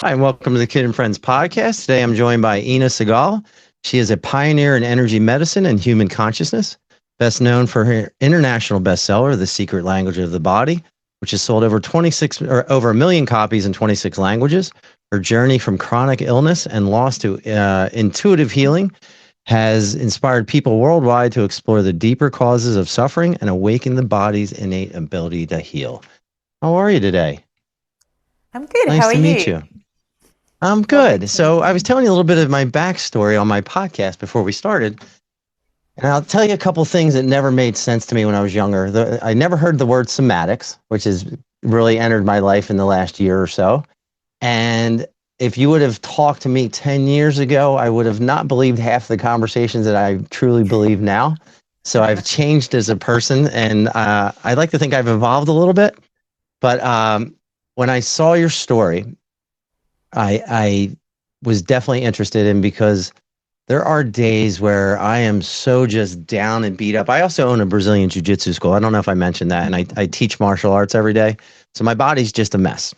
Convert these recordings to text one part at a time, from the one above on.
Hi, and welcome to the Kid and Friends podcast. Today I'm joined by Inna Segal. She is a pioneer in energy medicine and human consciousness, best known for her international bestseller, The Secret Language of the Body, which has sold over 26 or over 1 million copies in 26 languages. Her journey from chronic illness and loss to intuitive healing has inspired people worldwide to explore the deeper causes of suffering and awaken the body's innate ability to heal. How are you today? I'm good. How Nice are to meet you? you. I'm Lovely good. to meet So I you. was telling you a little bit of my backstory on my podcast before we started, and I'll tell you a couple things that never made sense to me when I was younger. I never heard the word somatics, which has really entered my life in the last year or so. And if you would have talked to me 10 years ago, I would have not believed half the conversations that I truly believe now. So I've changed as a person, and I like to think I've evolved a little bit. But when I saw your story, I was definitely interested in, because there are days where I am so just down and beat up. I also own a Brazilian jiu-jitsu school. I don't know if I mentioned that. And I teach martial arts every day. So my body's just a mess.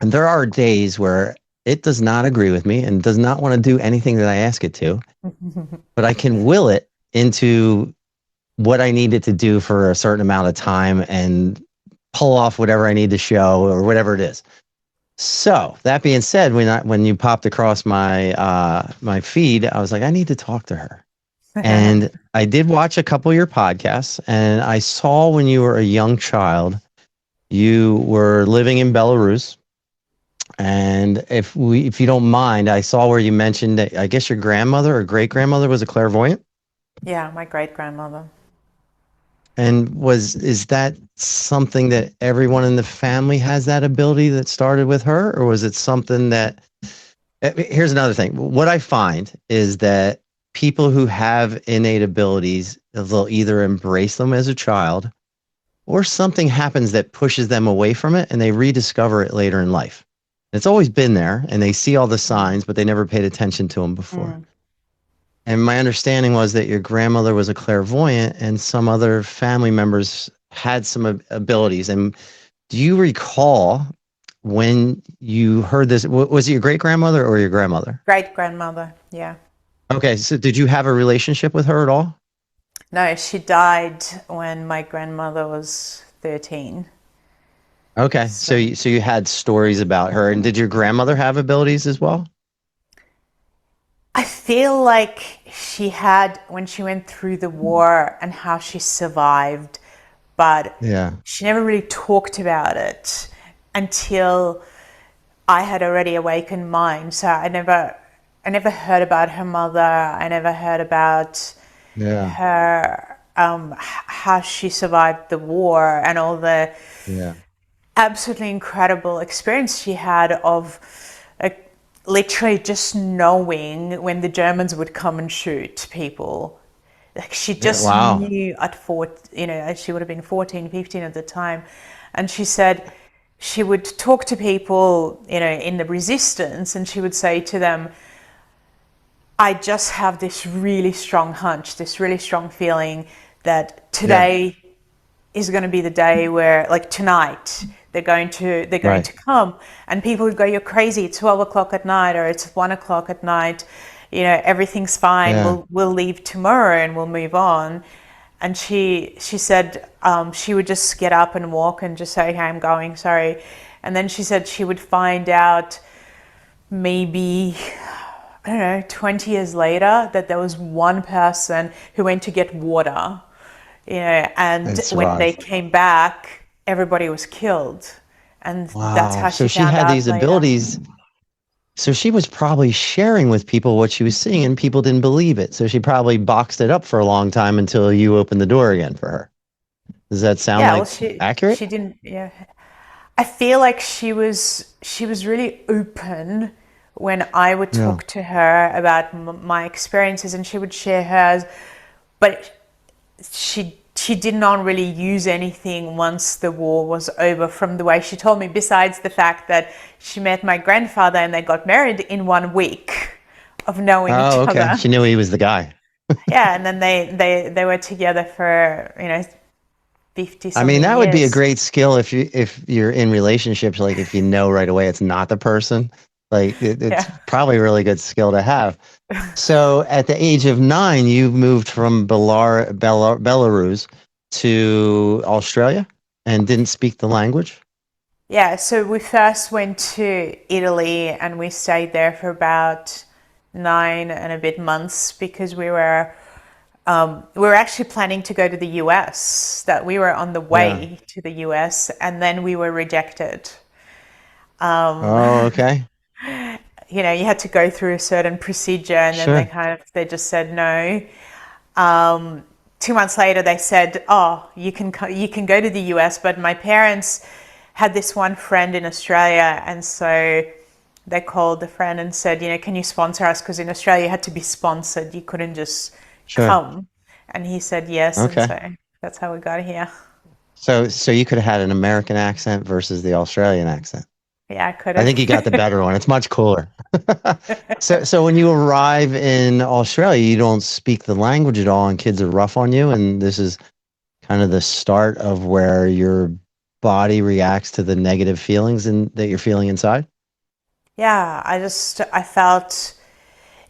And there are days where it does not agree with me and does not want to do anything that I ask it to, but I can will it into what I need it to do for a certain amount of time and pull off whatever I need to show or whatever it is. So that being said, when you popped across my feed, I was like, I need to talk to her. And I did watch a couple of your podcasts, and I saw when you were a young child, you were living in Belarus. And if you don't mind, I saw where you mentioned that I guess your grandmother or great grandmother was a clairvoyant. Yeah, my great grandmother. And is that something that everyone in the family has that ability that started with her, or was it something that? Here's another thing. What I find is that people who have innate abilities, they'll either embrace them as a child, or something happens that pushes them away from it, and they rediscover it later in life. It's always been there, and they see all the signs, but they never paid attention to them before. Mm. And my understanding was that your grandmother was a clairvoyant, and some other family members had some abilities. And do you recall when you heard this? Was it your great grandmother or your grandmother? Great grandmother, yeah. Okay, so did you have a relationship with her at all? No, she died when my grandmother was 13. Okay, so So you had stories about her, and did your grandmother have abilities as well? I feel like she had when she went through the war and how she survived, but Yeah. she never really talked about it until I had already awakened mine. So I never heard about her mother. I never heard about Yeah. her how she survived the war and all the Yeah. absolutely incredible experience she had of literally just knowing when the Germans would come and shoot people. Like she Yeah. just Wow. knew at she would have been 14, 15 at the time. And she said she would talk to people, in the resistance, and she would say to them, I just have this really strong hunch, this really strong feeling that Yeah. today is going to be the day where, like tonight, they're going to Right. come, and people would go, "You're crazy! It's 12 o'clock at night, or it's 1 o'clock at night. Everything's fine. Yeah. We'll leave tomorrow and we'll move on." And she said she would just get up and walk and just say, "Hey, I'm going. Sorry." And then she said she would find out maybe, I don't know, 20 years later, that there was one person who went to get water, and And when they survived. came back, everybody was killed. And that's Wow. how So she she found had out these later. abilities. So she was probably sharing with people what she was seeing, and people didn't believe it. So she probably boxed it up for a long time until you opened the door again for her. Does that sound Yeah, well, like she accurate? didn't. Yeah, I feel like she was really open when I would Yeah. talk to her about my experiences, and she would share hers. But she did not really use anything once the war was over, from the way she told me, besides the fact that she met my grandfather and they got married in 1 week of knowing each Oh, okay. other. She knew he was the guy. Yeah, and then they were together for 50 I mean, something that would be a years. great skill if you're in relationships, like if you know right away it's not the person. Like it's Yeah. probably a really good skill to have. So at the age of 9, you moved from Belarus to Australia and didn't speak the language? Yeah, so we first went to Italy and we stayed there for about 9 and a bit months because we were actually planning to go to the US, that we were on the Yeah. way to the US, and then we were rejected. Oh, okay. You had to go through a certain procedure and then Sure. they just said no. 2 months later, they said, "Oh, you can go to the US," but my parents had this one friend in Australia, and so they called the friend and said, "Can you sponsor us? Because in Australia, you had to be sponsored. You couldn't just Sure. come." And he said yes, and Okay. so that's how we got here. So you could have had an American accent versus the Australian accent. Yeah, I could I think you got the have. better one. It's much cooler. So when you arrive in Australia, you don't speak the language at all, and kids are rough on you, and this is kind of the start of where your body reacts to the negative feelings that you're feeling inside. Yeah, I felt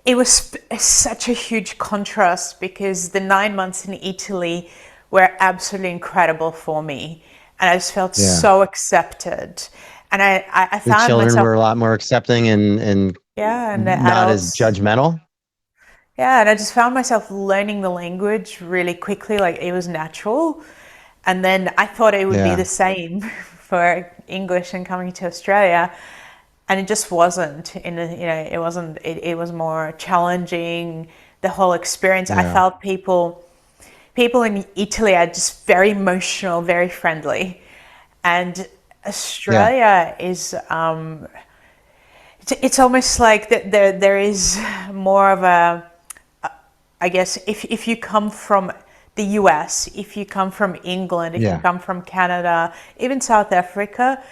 it was such a huge contrast because the 9 months in Italy were absolutely incredible for me. And I just felt Yeah. so accepted. And I The found children myself, were a lot more accepting and yeah, and the not as adults, judgmental. yeah, and I just found myself learning the language really quickly, like it was natural. And then I thought it would be Yeah. the same for English and coming to Australia. And it just wasn't it wasn't, it was more challenging, the whole experience. I Yeah. felt people in Italy are just very emotional, very friendly. And Yeah. Australia is it's almost like that there is more of a, I guess, if you come from the US, if you come from England, if you Yeah. come from Canada, even South Africa,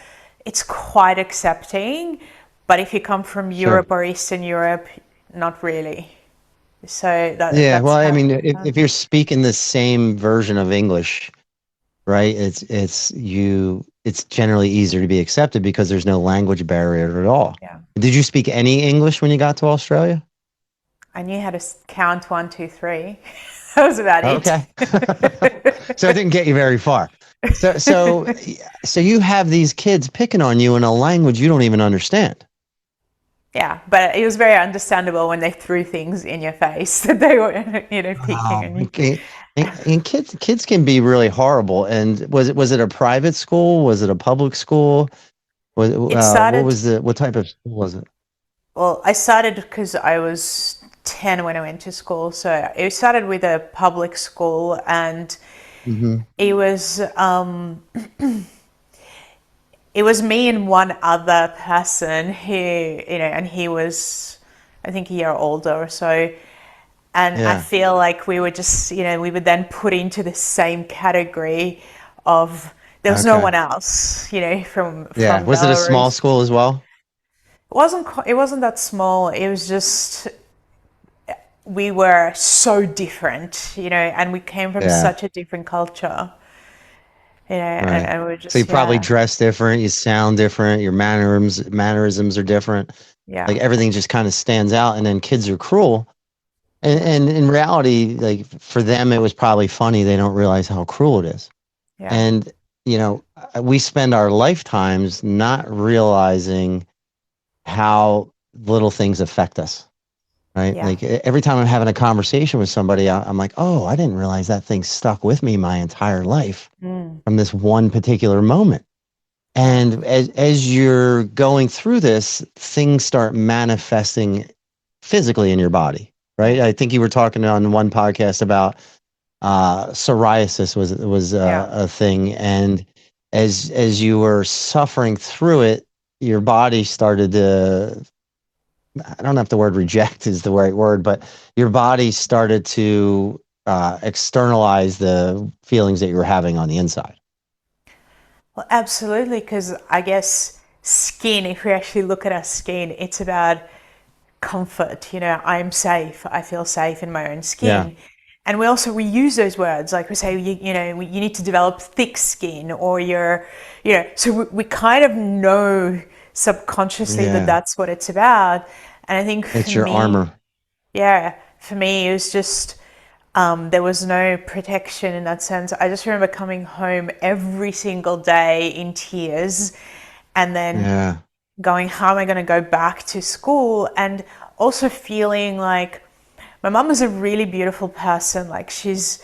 it's quite accepting. But if you come from Sure. Europe or Eastern Europe, not really. So Yeah. Well, that's I how. mean, if you're speaking the same version of English, right? It's generally easier to be accepted because there's no language barrier at all. Yeah. Did you speak any English when you got to Australia? I knew how to count one, two, three. That was about it. Okay. So it didn't get you very far. So so so you have these kids picking on you in a language you don't even understand. Yeah, but it was very understandable when they threw things in your face that they were, picking Wow. on you. Okay. And kids can be really horrible. And was it a private school? Was it a public school? It What started, was the what type of school was it? well, I started because I was 10 when I went to school. So it started with a public school, and Hmm. it was it was me and one other person who, and he was, I think, a year older or so. And I Yeah. feel like we were just, we were then put into the same category of, there was no Okay. one else, Yeah. from Was it a small Belarus. school as well? It wasn't that small. It was just, we were so different, and we came from Yeah. such a different culture, and, Right. and we are So you just, probably yeah, dress different, you sound different, your mannerisms are different. Like yeah, everything just kind of stands out, and then kids are cruel. yeah, And in reality, like for them, it was probably funny. They don't realize how cruel it is. yeah, And, we spend our lifetimes not realizing how little things affect us, right? yeah, Like every time I'm having a conversation with somebody, I'm like, oh, I didn't realize that thing stuck with me my entire life mm, from this one particular moment. yeah, And as you're going through this, things start manifesting physically in your body, right? yeah, I think you were talking on one podcast about psoriasis was yeah. a thing, and as you were suffering through it, your body started to, I don't know if the word reject is the right word, but your body started to externalize the feelings that you were having on the inside. Well, absolutely, because I guess skin, if we actually look at our skin, it's about comfort. I'm safe. I feel safe in my own Yeah. skin. And we use those words, like we say, you need to develop thick skin, or so we kind of know subconsciously that Yeah. that's what it's about. And I think for It's your me, armor. yeah, for me, it was just there was no protection in that sense. I just remember coming home every single day in tears and then Yeah. going, how am I going to go back to school? And also feeling like my mom is a really beautiful person. Like she was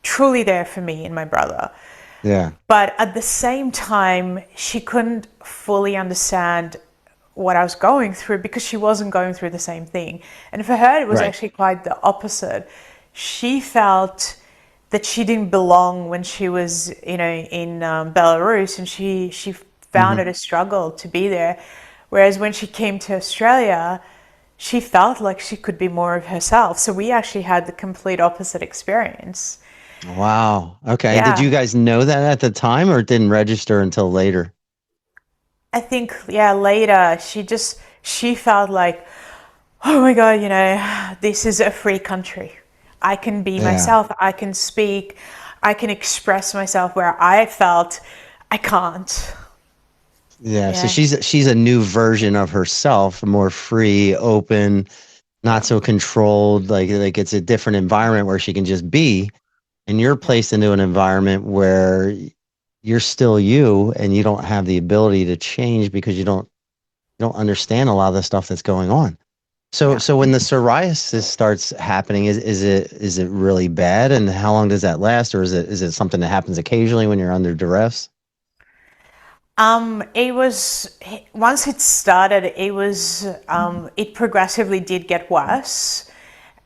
truly there for me and my brother. Yeah. But at the same time, she couldn't fully understand what I was going through because she wasn't going through the same thing. And for her, it was Right. actually quite the opposite. She felt that she didn't belong when she was, in Belarus, and she found it Hmm. a struggle to be there. Whereas when she came to Australia, she felt like she could be more of herself. So we actually had the complete opposite experience. Wow. Okay. Did you Yeah. guys know that at the time or it didn't register until later? I think, yeah, later she felt like, oh my God, this is a free country. I can be Yeah. myself, I can speak, I can express myself where I felt I can't. Yeah. So Yeah, she's a new version of herself, more free, open, not yeah, so controlled. Like it's a different environment where she can just be. And you're yeah, placed into an environment where you're still you and you don't have the ability to change because you don't understand a lot of the stuff that's going on. So yeah. so when the psoriasis starts happening, is it really bad and how long does that last or is it something that happens occasionally when you're under duress? It was once it started, it progressively did get worse.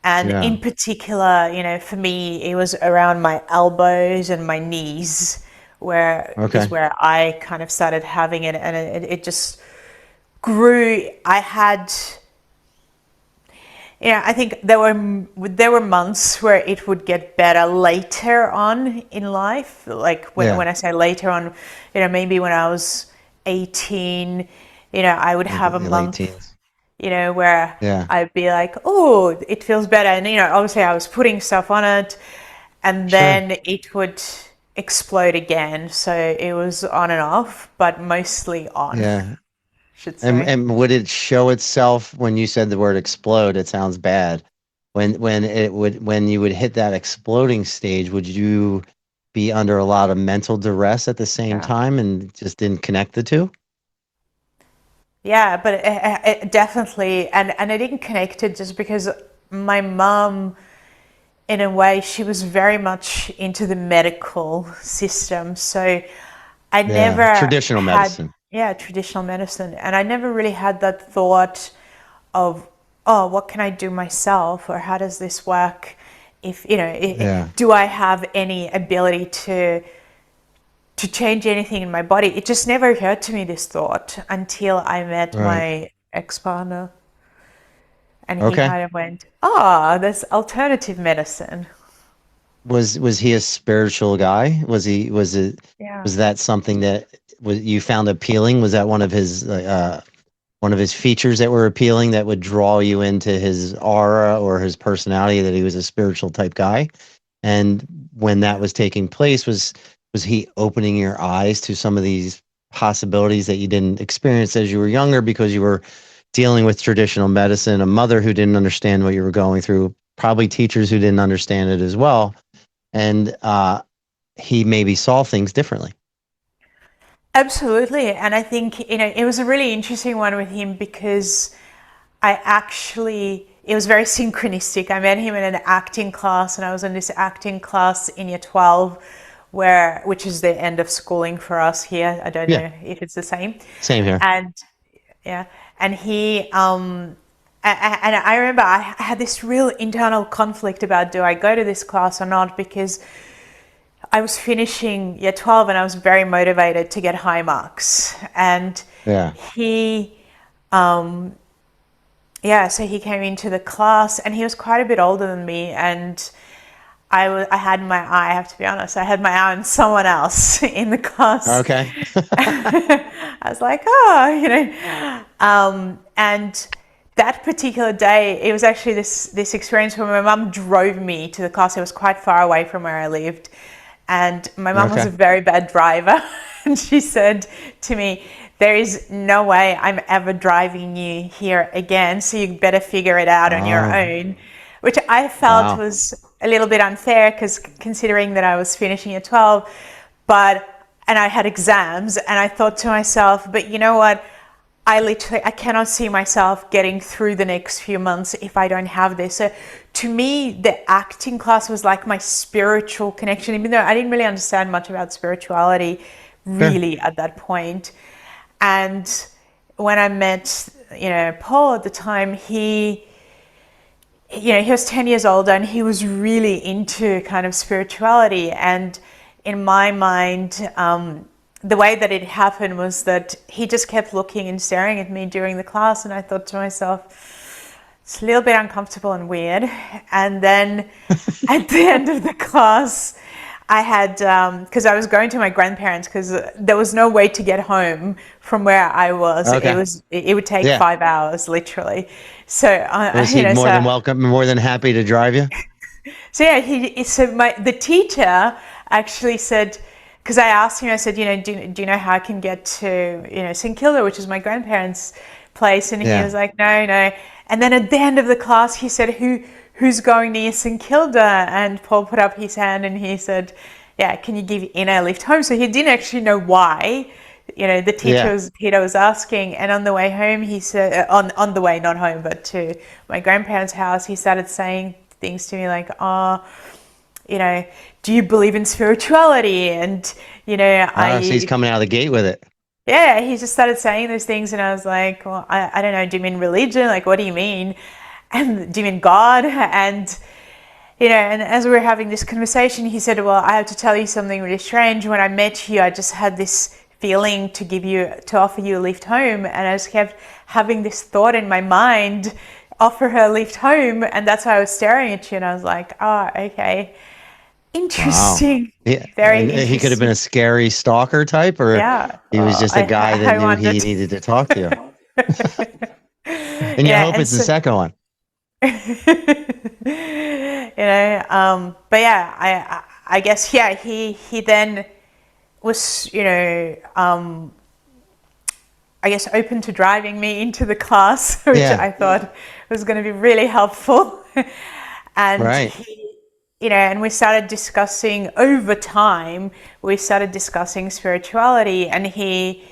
And Yeah. in particular, for me, it was around my elbows and my knees, Okay. where I kind of started having it, and it just grew. I think there were months where it would get better later on in life. Like Yeah. when I say later on, maybe when I was 18, I would Like have a the late month, teens. where Yeah. I'd be like, oh, it feels better. And, obviously I was putting stuff on it and Sure. then it would explode again. So it was on and off, but mostly on, I Yeah. should And say. and would it show itself when you said the word explode? It sounds bad. When you would hit that exploding stage, would you be under a lot of mental duress at the same Yeah. time and just didn't connect the two? Yeah, but it definitely, and I didn't connect it just because my mom, in a way, she was very much into the medical system. So I Yeah. never Traditional had, medicine. yeah, traditional medicine. And I never really had that thought of, oh, what can I do myself? Or how does this work? If, Yeah. do I have any ability to change anything in my body? It just never occurred to me, this thought, until I met Right. my ex-partner. And he Okay. kind of went, oh, there's alternative medicine. Was he a spiritual guy? Yeah. Was that something that you found appealing? Was that one of his features that were appealing that would draw you into his aura or his personality that he was a spiritual type guy? And when that Yeah. was taking place, was he opening your eyes to some of these possibilities that you didn't experience as you were younger because you were dealing with traditional medicine, a mother who didn't understand what you were going through, probably teachers who didn't understand it as well, and he maybe saw things differently. Absolutely. And I think, it was a really interesting one with him because it was very synchronistic. I met him in an acting class, and I was in this acting class in year 12, which is the end of schooling for us here. I don't Yeah, know if it's the same. same here. And yeah, and and I remember I had this real internal conflict about, do I go to this class or not? Because I was finishing year 12 and I was very motivated to get high marks. And Yeah, he, so he came into the class and he was quite a bit older than me. And I had my eye, I have to be honest, I had my eye on someone else in the class. okay. I was like, oh, and that particular day, it was actually this experience where my mum drove me to the class. It was quite far away from where I lived, And my mom was Okay. a very bad driver. And she said to me, there is no way I'm ever driving you here again, so you better figure it out on your Oh, own, which I felt wow. was a little bit unfair because considering that I was finishing at 12, and I had exams, and I thought to myself, but you know what? I cannot see myself getting through the next few months if I don't have this. So to me, the acting class was like my spiritual connection, even though I didn't really understand much about spirituality Sure. really at that point. And when I met, Paul at the time, he was 10 years older and he was really into kind of spirituality. And in my mind, the way that it happened was that he just kept looking and staring at me during the class. And I thought to myself, it's a little bit uncomfortable and weird. And then at the end of the class, I had, because I was going to my grandparents because there was no way to get home from where I was. Okay. It would take Yeah. 5 hours literally. So, Was he more than welcome, more than happy to drive you? so yeah, the teacher actually said, because I asked him, I said, do you know how I can get to, St Kilda, which is my grandparents' place? And he Yeah. was like, no, no. And then at the end of the class, he said, who's going near St Kilda? And Paul put up his hand and he said, yeah, can you give Inna a lift home? So he didn't actually know why. The Yeah. Peter was asking, and on the way home, he said, on the way, not home, but to my grandparents' house, he started saying things to me like, oh, do you believe in spirituality? And, So he's coming out of the gate with it. yeah, he just started saying those things. And I was like, well, I don't know. Do you mean religion? Like, what do you mean? And do you mean God? And, and as we were having this conversation, he said, well, I have to tell you something really strange. When I met you, I just had this feeling to offer you a lift home. And I just kept having this thought in my mind, offer her a lift home. And that's why I was staring at you. And I was like, oh, okay. Wow. Interesting. Yeah. Very And he could have been a interesting. scary stalker type, or Yeah. he was just a guy that I knew he wondered. needed to talk to you. And you Yeah. hope And it's the so, second one. but yeah, I guess, yeah, he then was, I guess open to driving me into the class, which Yeah. I thought was going to be really helpful. And Right. and we started discussing over time, we started discussing spirituality, and he,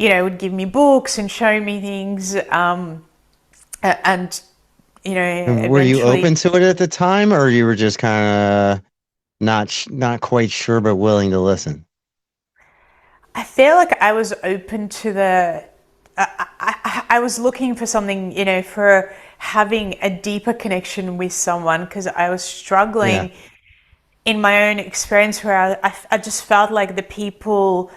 would give me books and show me things, and, And were you eventually open to it at the time, or you were just kind of not quite sure but willing to listen? I feel like I was open to I was looking for something, for having a deeper connection with someone because I was Yeah. struggling in my own experience where I just felt like the people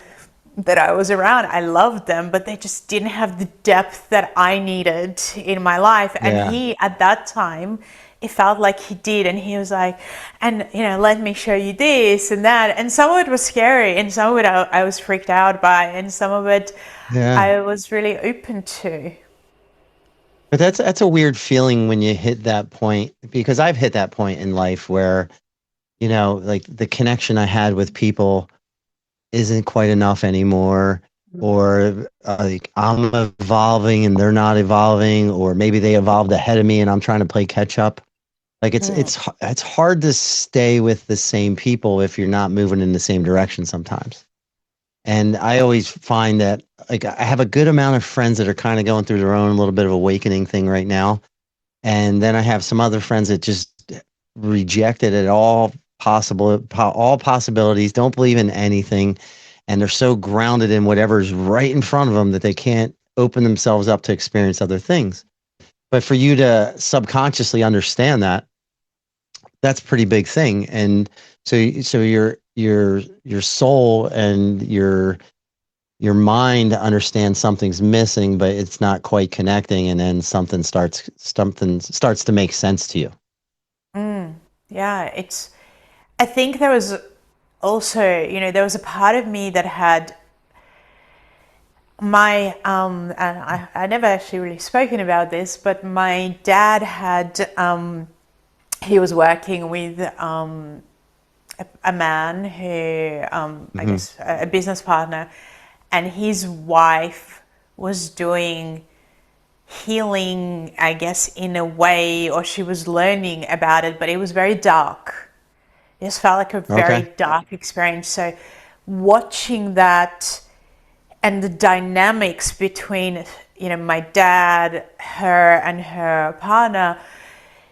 that I was around, I loved them, but they just didn't have the depth that I needed in my life. And Yeah. he, at that time, it felt like he did. And he was like, and, let me show you this and that. And some of it was scary, and some of it I was freaked out by, and some of it Yeah. I was really open to. But that's a weird feeling when you hit that point, because I've hit that point in life where, like the connection I had with people isn't quite enough anymore, or like I'm evolving and they're not evolving, or maybe they evolved ahead of me and I'm trying to play catch up. Like it's hard to stay with the same people if you're not moving in the same direction sometimes. And I always find that like I have a good amount of friends that are kind of going through their own little bit of awakening thing right now. And then I have some other friends that just reject it at all possibilities, don't believe in anything, and they're so grounded in whatever's right in front of them that they can't open themselves up to experience other things. But for you to subconsciously understand that, that's a pretty big thing. And so your soul and your mind understands something's missing, but it's not quite connecting, and then something starts to make sense to you. Yeah, I think there was also, there was a part of me that had and I never actually really spoken about this, but my dad had, he was working with a man who, I Hmm. guess, a business partner, and his wife was doing healing, I guess, in a way, or she was learning about it, but it was very dark. It just felt like a very Okay. dark experience. So watching that and the dynamics between, my dad, her, and her partner,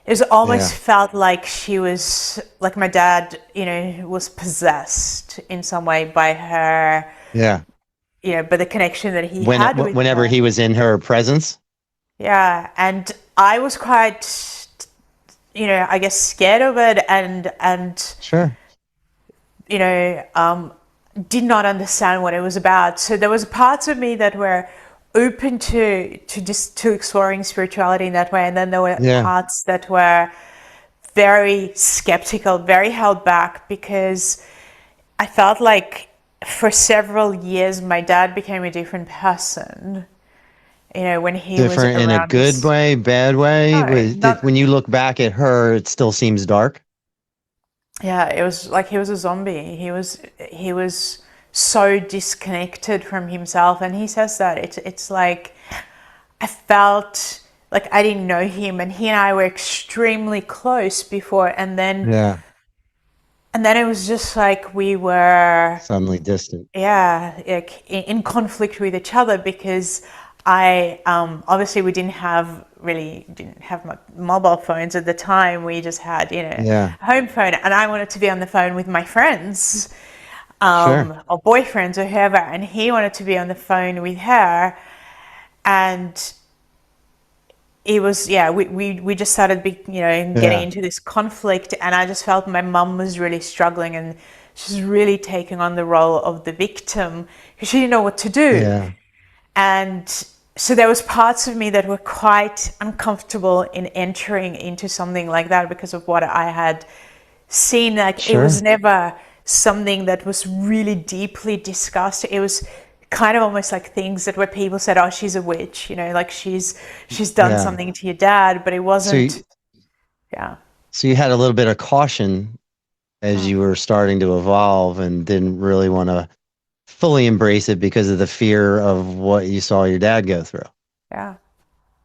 it almost Yeah. felt like she was like my dad, was possessed in some way by her, Yeah. by the connection that he had with Whenever her. he was in her presence. Yeah, and I was quite, I guess scared of it, and Sure. you know, um, did not understand what it was about. So there was parts of me that were open to exploring spirituality in that way, and then there were Yeah. parts that were very skeptical, very held back, because I felt like for several years my dad became a different person. When he was Different in a around good us. way, bad way. No, When not. you look back at her, it still seems dark. Yeah, it was like he was a zombie. He was so disconnected from himself, and he says that it's like I felt like I didn't know him, and he and I were extremely close before, Yeah. and then it was just like we were, Suddenly distant. yeah, like in conflict with each other, because I obviously we didn't have mobile phones at the time. We just had, Yeah. a home phone, and I wanted to be on the phone with my friends, Sure. or boyfriends or whoever, and he wanted to be on the phone with her, and it was, yeah, we just started getting Yeah. into this conflict, and I just felt my mum was really struggling, and she's really taking on the role of the victim because she didn't know what to do. Yeah. And so there was parts of me that were quite uncomfortable in entering into something like that because of what I had seen. Like, it was Sure. never something that was really deeply discussed. It was kind of almost like things that where people said, "Oh, she's a witch," like she's done Yeah. something to your dad, but it So wasn't. Yeah. you had a little bit of caution as Mm, you were starting to evolve and didn't really want to fully embrace it because of the fear of what you saw your dad go through. yeah.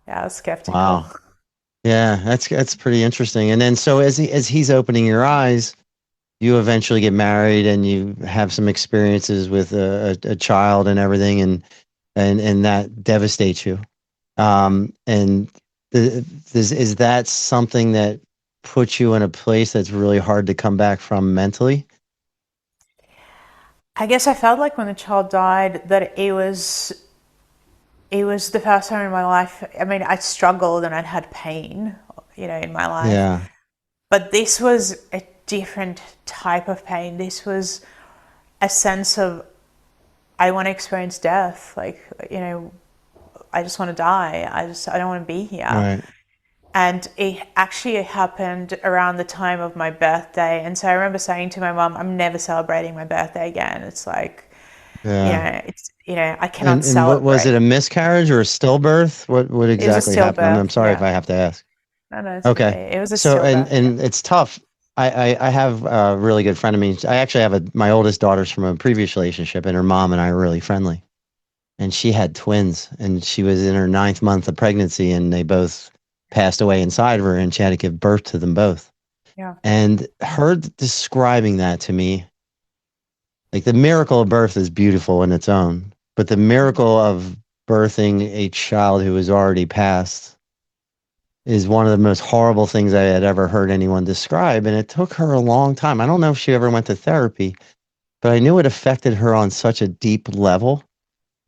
Yeah. I was skeptical. Wow. Yeah, that's pretty interesting. And then so as he's opening your eyes, you eventually get married and you have some experiences with a child and everything, and that devastates you. Yeah. And the, is that something that puts you in a place that's really hard to come back from mentally? I guess I felt like when the child died that it was the first time in my life. I mean, I struggled and I'd had pain, in my life, Yeah, but this was a different type of pain. This was a sense of I want to experience death. Like, I just want to die. I don't want to be here. right. And it actually happened around the time of my birthday. And so I remember saying to my mum, I'm never celebrating my birthday again. It's like, Yeah. I cannot And what was celebrate. it, a miscarriage or a stillbirth? What It was a exactly happened? I'm stillbirth. sorry if Yeah. I have to ask. No, no, it's Okay. okay. It was a So stillbirth. Yeah. and it's tough. I have a really good friend of mine. I actually have my oldest daughter's from a previous relationship, and her mom and I are really friendly. And she had twins, and she was in her ninth month of pregnancy, and they both passed away inside of her, and she had to give birth to them both. Yeah. And her describing that to me, like the miracle of birth is beautiful in its own, but the miracle of birthing a child who has already passed is one of the most horrible things I had ever heard anyone describe. And it took her a long time. I don't know if she ever went to therapy, but I knew it affected her on such a deep level.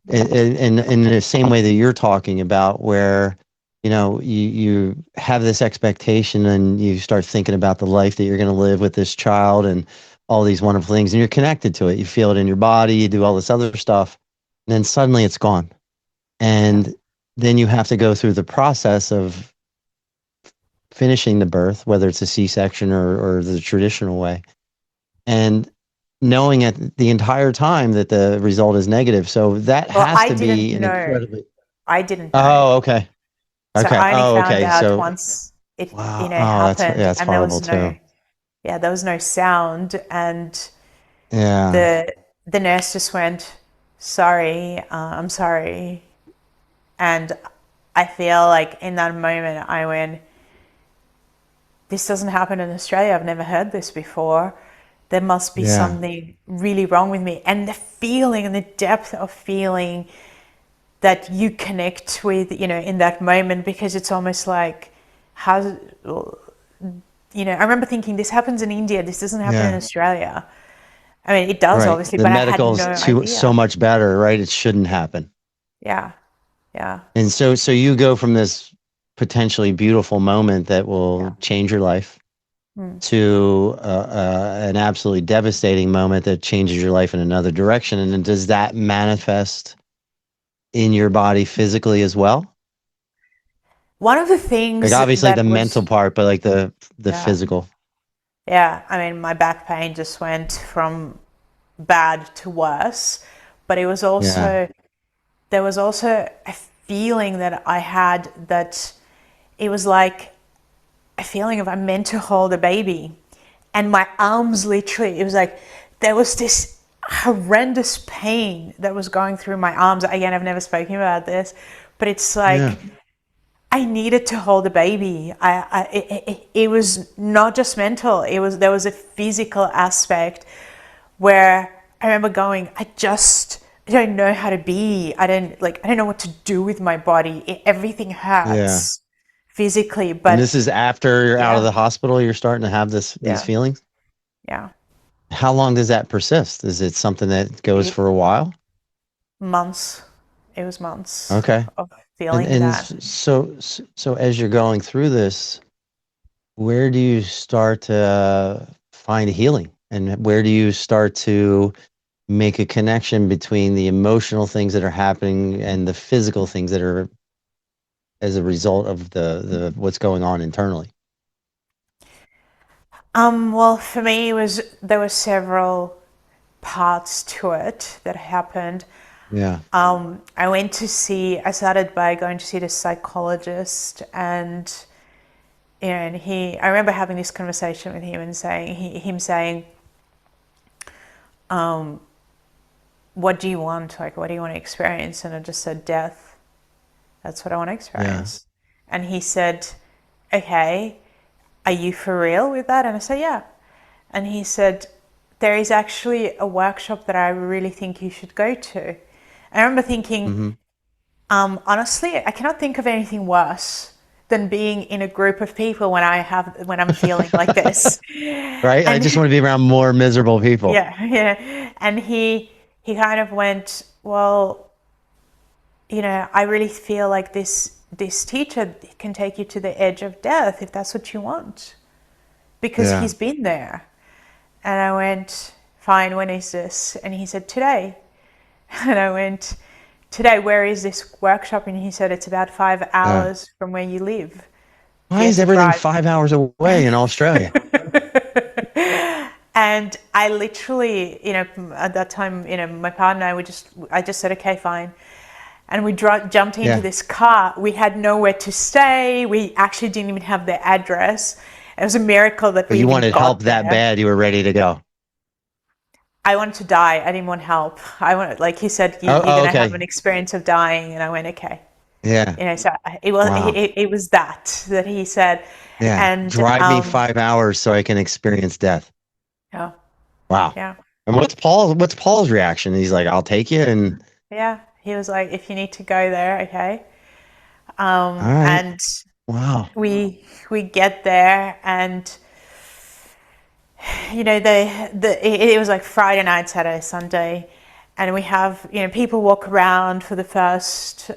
In the same way that you're talking about, where you have this expectation and you start thinking about the life that you're going to live with this child and all these wonderful things, and you're connected to it. You feel it in your body, you do all this other stuff, and then suddenly it's gone. Yeah. And then you have to go through the process of finishing the birth, whether it's a C-section or the traditional way, and knowing at the entire time that the result is negative. So that Well, has I to didn't be an know. incredibly. I didn't know. Oh, okay. So Okay. I only Oh, found okay. out So, once it, wow. Oh, happened, that's and there horrible was too. no, yeah, there was no sound, and Yeah. the the nurse just went, "Sorry, I'm sorry," and I feel like in that moment I went, "This doesn't happen in Australia. I've never heard this before. There must be Yeah. something really wrong with me." And the feeling and the depth of feeling that you connect with, in that moment, because it's almost like, how, I remember thinking, this happens in India, this doesn't happen in Yeah. Australia. I mean, it does Right. obviously, The but I had no medical's too so idea. much better, right? It shouldn't happen. Yeah, yeah, And so you go from this potentially beautiful moment that will yeah. change your life Mm. to an absolutely devastating moment that changes your life in another direction. And then does that manifest in your body physically as well? One of the Like things obviously that the mental was, part, but like the yeah, physical. yeah. I mean, my back pain just went from bad to worse, but it was Yeah. also, there was also a feeling that I had that it was like a feeling of, I'm meant to hold a baby. And my arms literally, it was like there was this horrendous pain that was going through my arms. Again, I've never spoken about this, but it's Yeah. like I needed to hold a baby. It was not just mental. There was a physical aspect where I remember going, I don't know how to be. I don't know what to do with my body. Everything Yeah. hurts physically, And but this is after you're out of yeah, the hospital, you're starting to have these yeah, feelings. yeah. How long does that persist? Is it something that goes It for a while? months. It was months Okay. of And feeling and that. so as you're going through this, where do you start to find healing? And where do you start to make a connection between the emotional things that are happening and the physical things that are as a result of the what's going on internally? Well, for me, there were several parts to it that happened. Yeah. I started by going to see the psychologist, and I remember having this conversation with him and him saying, "What do you want? Like, what do you want to experience?" And I just said, "Death. That's what I want to Yeah. experience." And he said, "Okay, are you for real with that?" And I said, "Yeah." And he said, "There is actually a workshop that I really think you should go to." And I remember thinking, Hmm. honestly, I cannot think of anything worse than being in a group of people when I'm feeling like this. Right? I And just want to be around more miserable people. yeah, yeah. And he kind of went, "Well, I really feel like this teacher can take you to the edge of death if that's what you want, because Yeah. he's been there." And I went, "Fine, when is this?" And he said, "Today." And I went, "Today, where is this workshop?" And he said, "It's about five Yeah. hours from where you live. Why You have is to everything drive." 5 hours away in Australia? And I literally, at that time, my partner and I just said, "Okay, fine." And we jumped into Yeah. this car. We had nowhere to stay. We actually didn't even have the address. It was a miracle that But we you even wanted help got that there. bad, you were ready to go. I wanted to die. I didn't want help. Like he said, you're Oh, going to have okay. an experience of dying. And I went, okay. Yeah. So Wow. it was that he said. Yeah. And, Drive me 5 hours so I can experience death. yeah, Wow. yeah, And what's Paul's reaction? He's like, I'll take you and yeah. He was like, if you need to go there, okay. all right. And Wow. we get there, and it was like Friday night, Saturday, Sunday, and we have people walk around for the first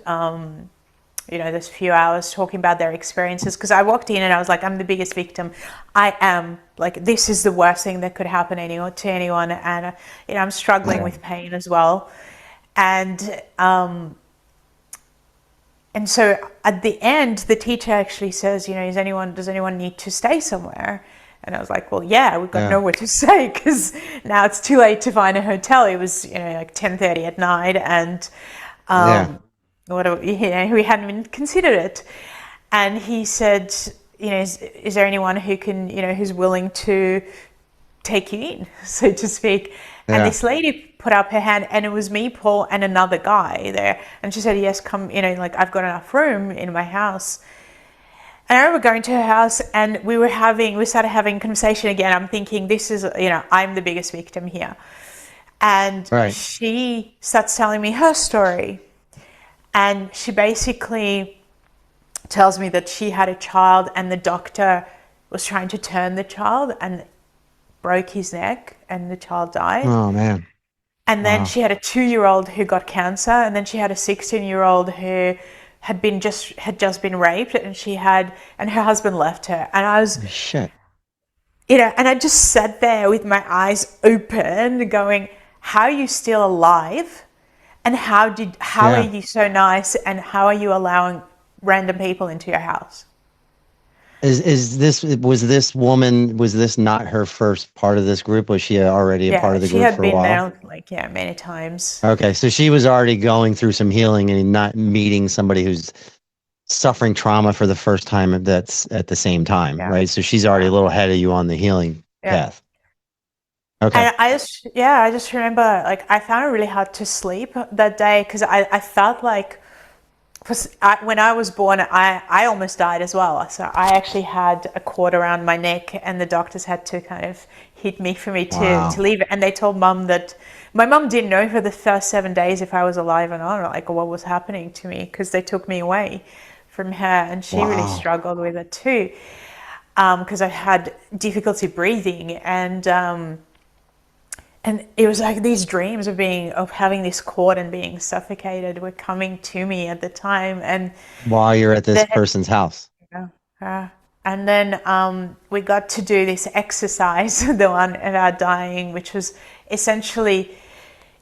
those few hours talking about their experiences, because I walked in and I was like, I'm the biggest victim. I am, like, this is the worst thing that could happen to anyone, and I'm struggling Yeah. with pain as well, and so at the end, the teacher actually says, does anyone need to stay somewhere? And I was like, well, yeah, we've got Yeah. nowhere to stay, because now it's too late to find a hotel. It was, like 10:30 at night, and Yeah. we hadn't even considered it. And he said, is there anyone who can, who's willing to take you in, so to speak? And Yeah. this lady put up her hand, and it was me, Paul, and another guy there. And she said, yes, come, like, I've got enough room in my house. And I remember going to her house, and we started having conversation again. I'm thinking, this is, I'm the biggest victim here. And Right. she starts telling me her story. And she basically tells me that she had a child, and the doctor was trying to turn the child and broke his neck, and the child died. Oh man. And then Wow. she had a 2-year-old who got cancer, and then she had a 16-year-old who had just been raped, and her husband left her. And I was, Shit. and I just sat there with my eyes open, going, how are you still alive? And how are Yeah. you so nice? And how are you allowing random people into your house? Was this woman, was this not her first part of this group? Was she already a part Yeah, of the she group had for a been while? there like, many times. Okay, so she was already going through some healing and not meeting somebody who's suffering trauma for the first time that's at the same time, Yeah, right? So she's already a yeah, little ahead of you on the healing yeah. path. Okay. And I just remember, like, I found it really hard to sleep that day, because I felt like, when I was born, I almost died as well. So I actually had a cord around my neck, and the doctors had to kind of hit me for me to Wow. leave. And they told mum that my mum didn't know for the first 7 days if I was alive or not, or like what was happening to me, because they took me away from her, and she really Wow. struggled with it too, because I had difficulty breathing, and it was like these dreams of having this cord and being suffocated were coming to me at the time. And While you're at this then, person's house. and then we got to do this exercise, the one about dying, which was essentially,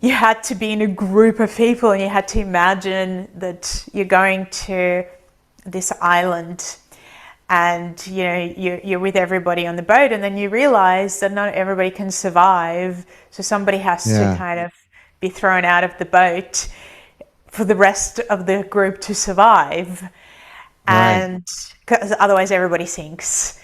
you had to be in a group of people, and you had to imagine that you're going to this island, and you're with everybody on the boat, and then you realize that not everybody can survive, so somebody has to Yeah. kind of be thrown out of the boat for the rest of the group to survive, Right. and because otherwise everybody sinks.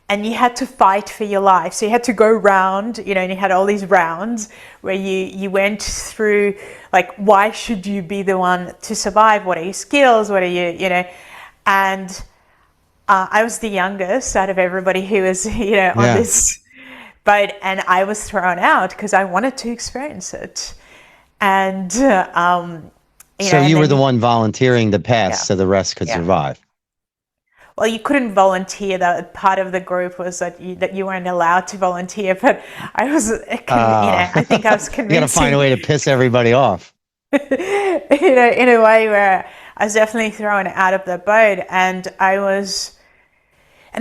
And you had to fight for your life, so you had to go round, and you had all these rounds where you went through, like, why should you be the one to survive, what are your skills, what are and I was the youngest out of everybody who was, on Yeah. this boat, and I was thrown out because I wanted to experience it. And, So and you were the then, one volunteering to pass yeah, so the rest could yeah. survive. Well, you couldn't volunteer. That part of the group was that you weren't allowed to volunteer. But I was, I think I was You got to find a convincing, way to piss everybody off. in a way where I was definitely thrown out of the boat, and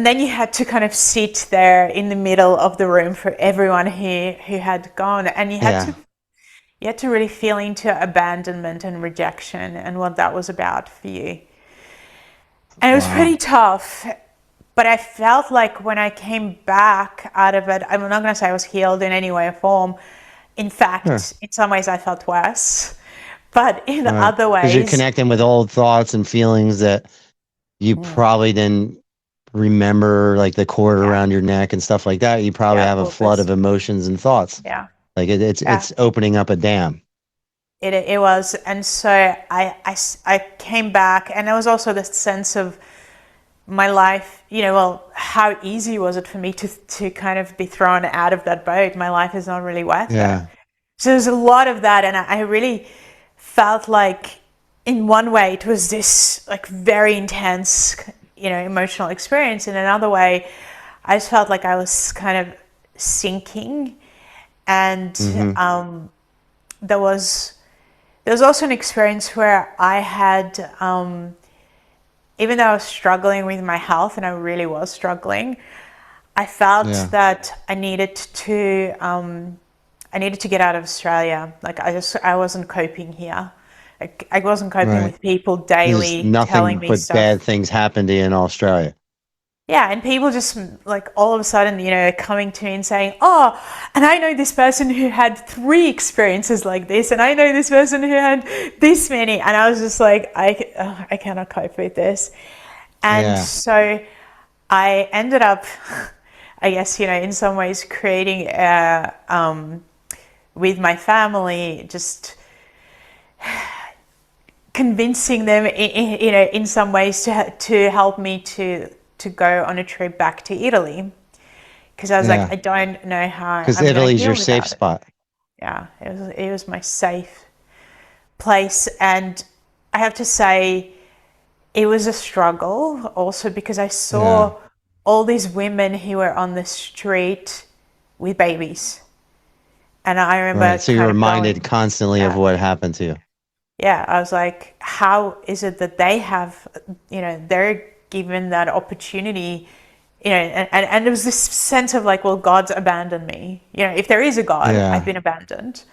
then you had to kind of sit there in the middle of the room for everyone who had gone, and Yeah. you had to really feel into abandonment and rejection and what that was about for you. And it was Wow. pretty tough. But I felt like when I came back out of it, I'm not going to say I was healed in any way or form. In Sure. fact, in some ways I felt worse. But in Right. other Because you're ways, connecting with old thoughts and feelings that you probably didn't remember, like the cord yeah, around your neck and stuff like that. You probably yeah, have a all flood of this, emotions and thoughts. yeah, Like yeah. it's opening up a dam. It was. And so I came back, and there was also this sense of my life, well, how easy was it for me to kind of be thrown out of that boat? My life is not really worth it. Yeah. So there's a lot of that, and I really felt like, in one way, it was this like very intense, emotional experience. In another way, I just felt like I was kind of sinking, and Mm-hmm. there was also an experience where I had, even though I was struggling with my health, and I really was struggling, I felt Yeah. that I needed to get out of Australia. Like, I wasn't coping here. Like, I wasn't coping Right. with people There's daily telling nothing me but bad stuff. things happened to you in Australia. Yeah, and people just, like, all of a sudden, coming to me and saying, "Oh, and I know this person who had 3 experiences like this, and I know this person who had this many," and I was just like, I cannot cope with this, and Yeah. so I ended up, I guess, in some ways creating with my family, just convincing them, in some ways to help me to go on a trip back to Italy. Because I was like, Yeah. I don't know how Because I'm going to Italy's your heal safe without it. spot. Yeah, it was my safe place. And I have to say, it was a struggle also because I Yeah. saw all these women who were on the street with babies. And I Right. remember So you're kind of reminded going, constantly of yeah, what happened to you. yeah, I was like, how is it that they have, they're given that opportunity, and there was this sense of like, well, God's abandoned me. If there is a God, I've Yeah. been abandoned.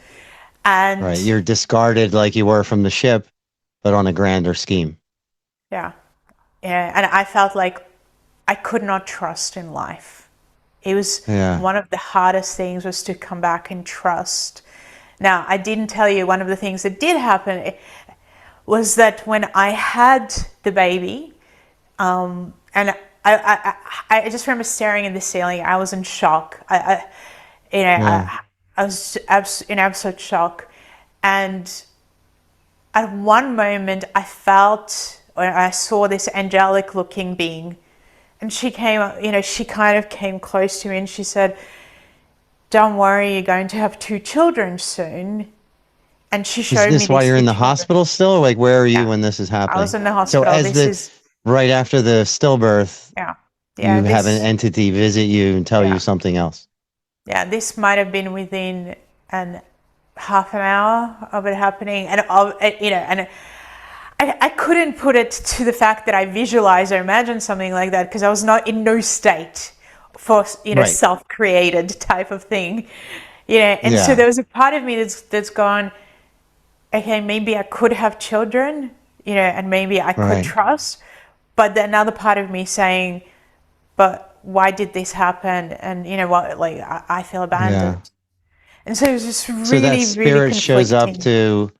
And Right. You're discarded like you were from the ship, but on a grander scheme. yeah, yeah, and I felt like I could not trust in life. It was Yeah. one of the hardest things was to come back and trust. Now, I didn't tell you one of the things that did happen was that when I had the baby, and I just remember staring at the ceiling. I was in shock. You know, Yeah. I was in absolute shock. And at one moment, I felt, or I saw this angelic looking being. And she came, she kind of came close to me and she said, don't worry, you're going to have two children soon. And she Is showed me this why these you're two in the children. hospital still? Or like, where are you Yeah, when this is I was happening? in the So hospital. as This the is, right after the stillbirth, yeah, yeah, you have an entity visit you and tell you yeah, something else. yeah, this might have been within an half an hour of it happening. And, and I couldn't put it to the fact that I visualized or imagined something like that because I was not in no state for, Right. self-created type of thing. And so Yeah. there was a part of me that's gone, okay, maybe I could have children, and maybe I could Right. trust. But then another part of me saying, but why did this happen? And you know what, like I feel Yeah. abandoned. And so it was just So that really, really spirit shows up conflicting.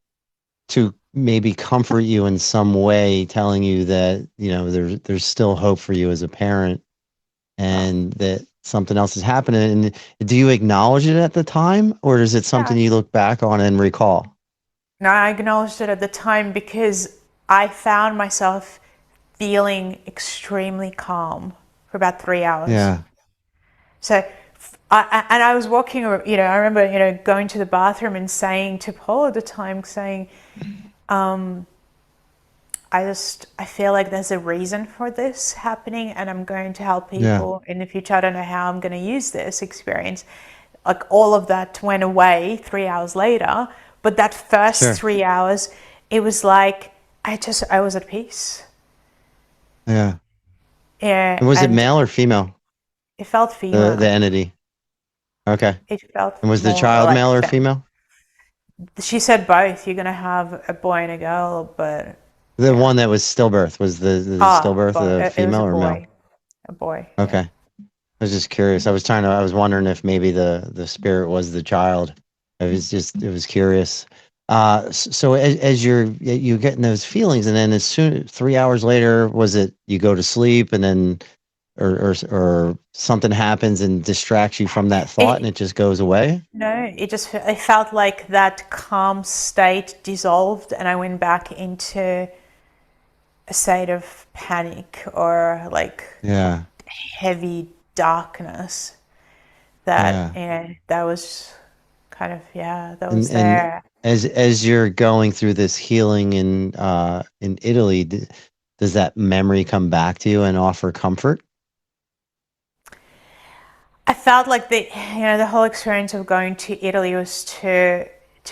to maybe comfort you in some way, telling you that, there's still hope for you as a parent Well, and that something else is happening. And do you acknowledge it at the time, or is it something yeah. you look back on and recall? No, I acknowledged it at the time because I found myself feeling extremely calm for about 3 hours. Yeah. So, and I was walking, I remember, going to the bathroom and saying to Paul at the time, saying, I feel like there's a reason for this happening and I'm going to help Yeah. people in the future. I don't know how I'm going to use this experience. Like all of that went away 3 hours later. But that first Sure. 3 hours, it was like, I was at peace. Yeah. Yeah. And was it And male or female? it felt The female. entity. Okay. It felt And was the more child like male or femme. female? She said both. You're going to have a boy and a girl, but The yeah. one that was stillbirth, was the Ah, stillbirth but a it was a female or male? boy. A boy, Okay. yeah. I was just curious. I was wondering if maybe the spirit was the child. It was curious. So as you getting those feelings, and then as soon 3 hours later, was it you go to sleep and then, or something happens and distracts you from that thought and It, it just goes away? no, it felt like that calm state dissolved and I went back into a state of panic or like Yeah. heavy darkness that, Yeah. that was kind of, yeah, that was And there. as you're going through this healing in Italy, does that memory come back to you and offer comfort? I felt like the whole experience of going to Italy was to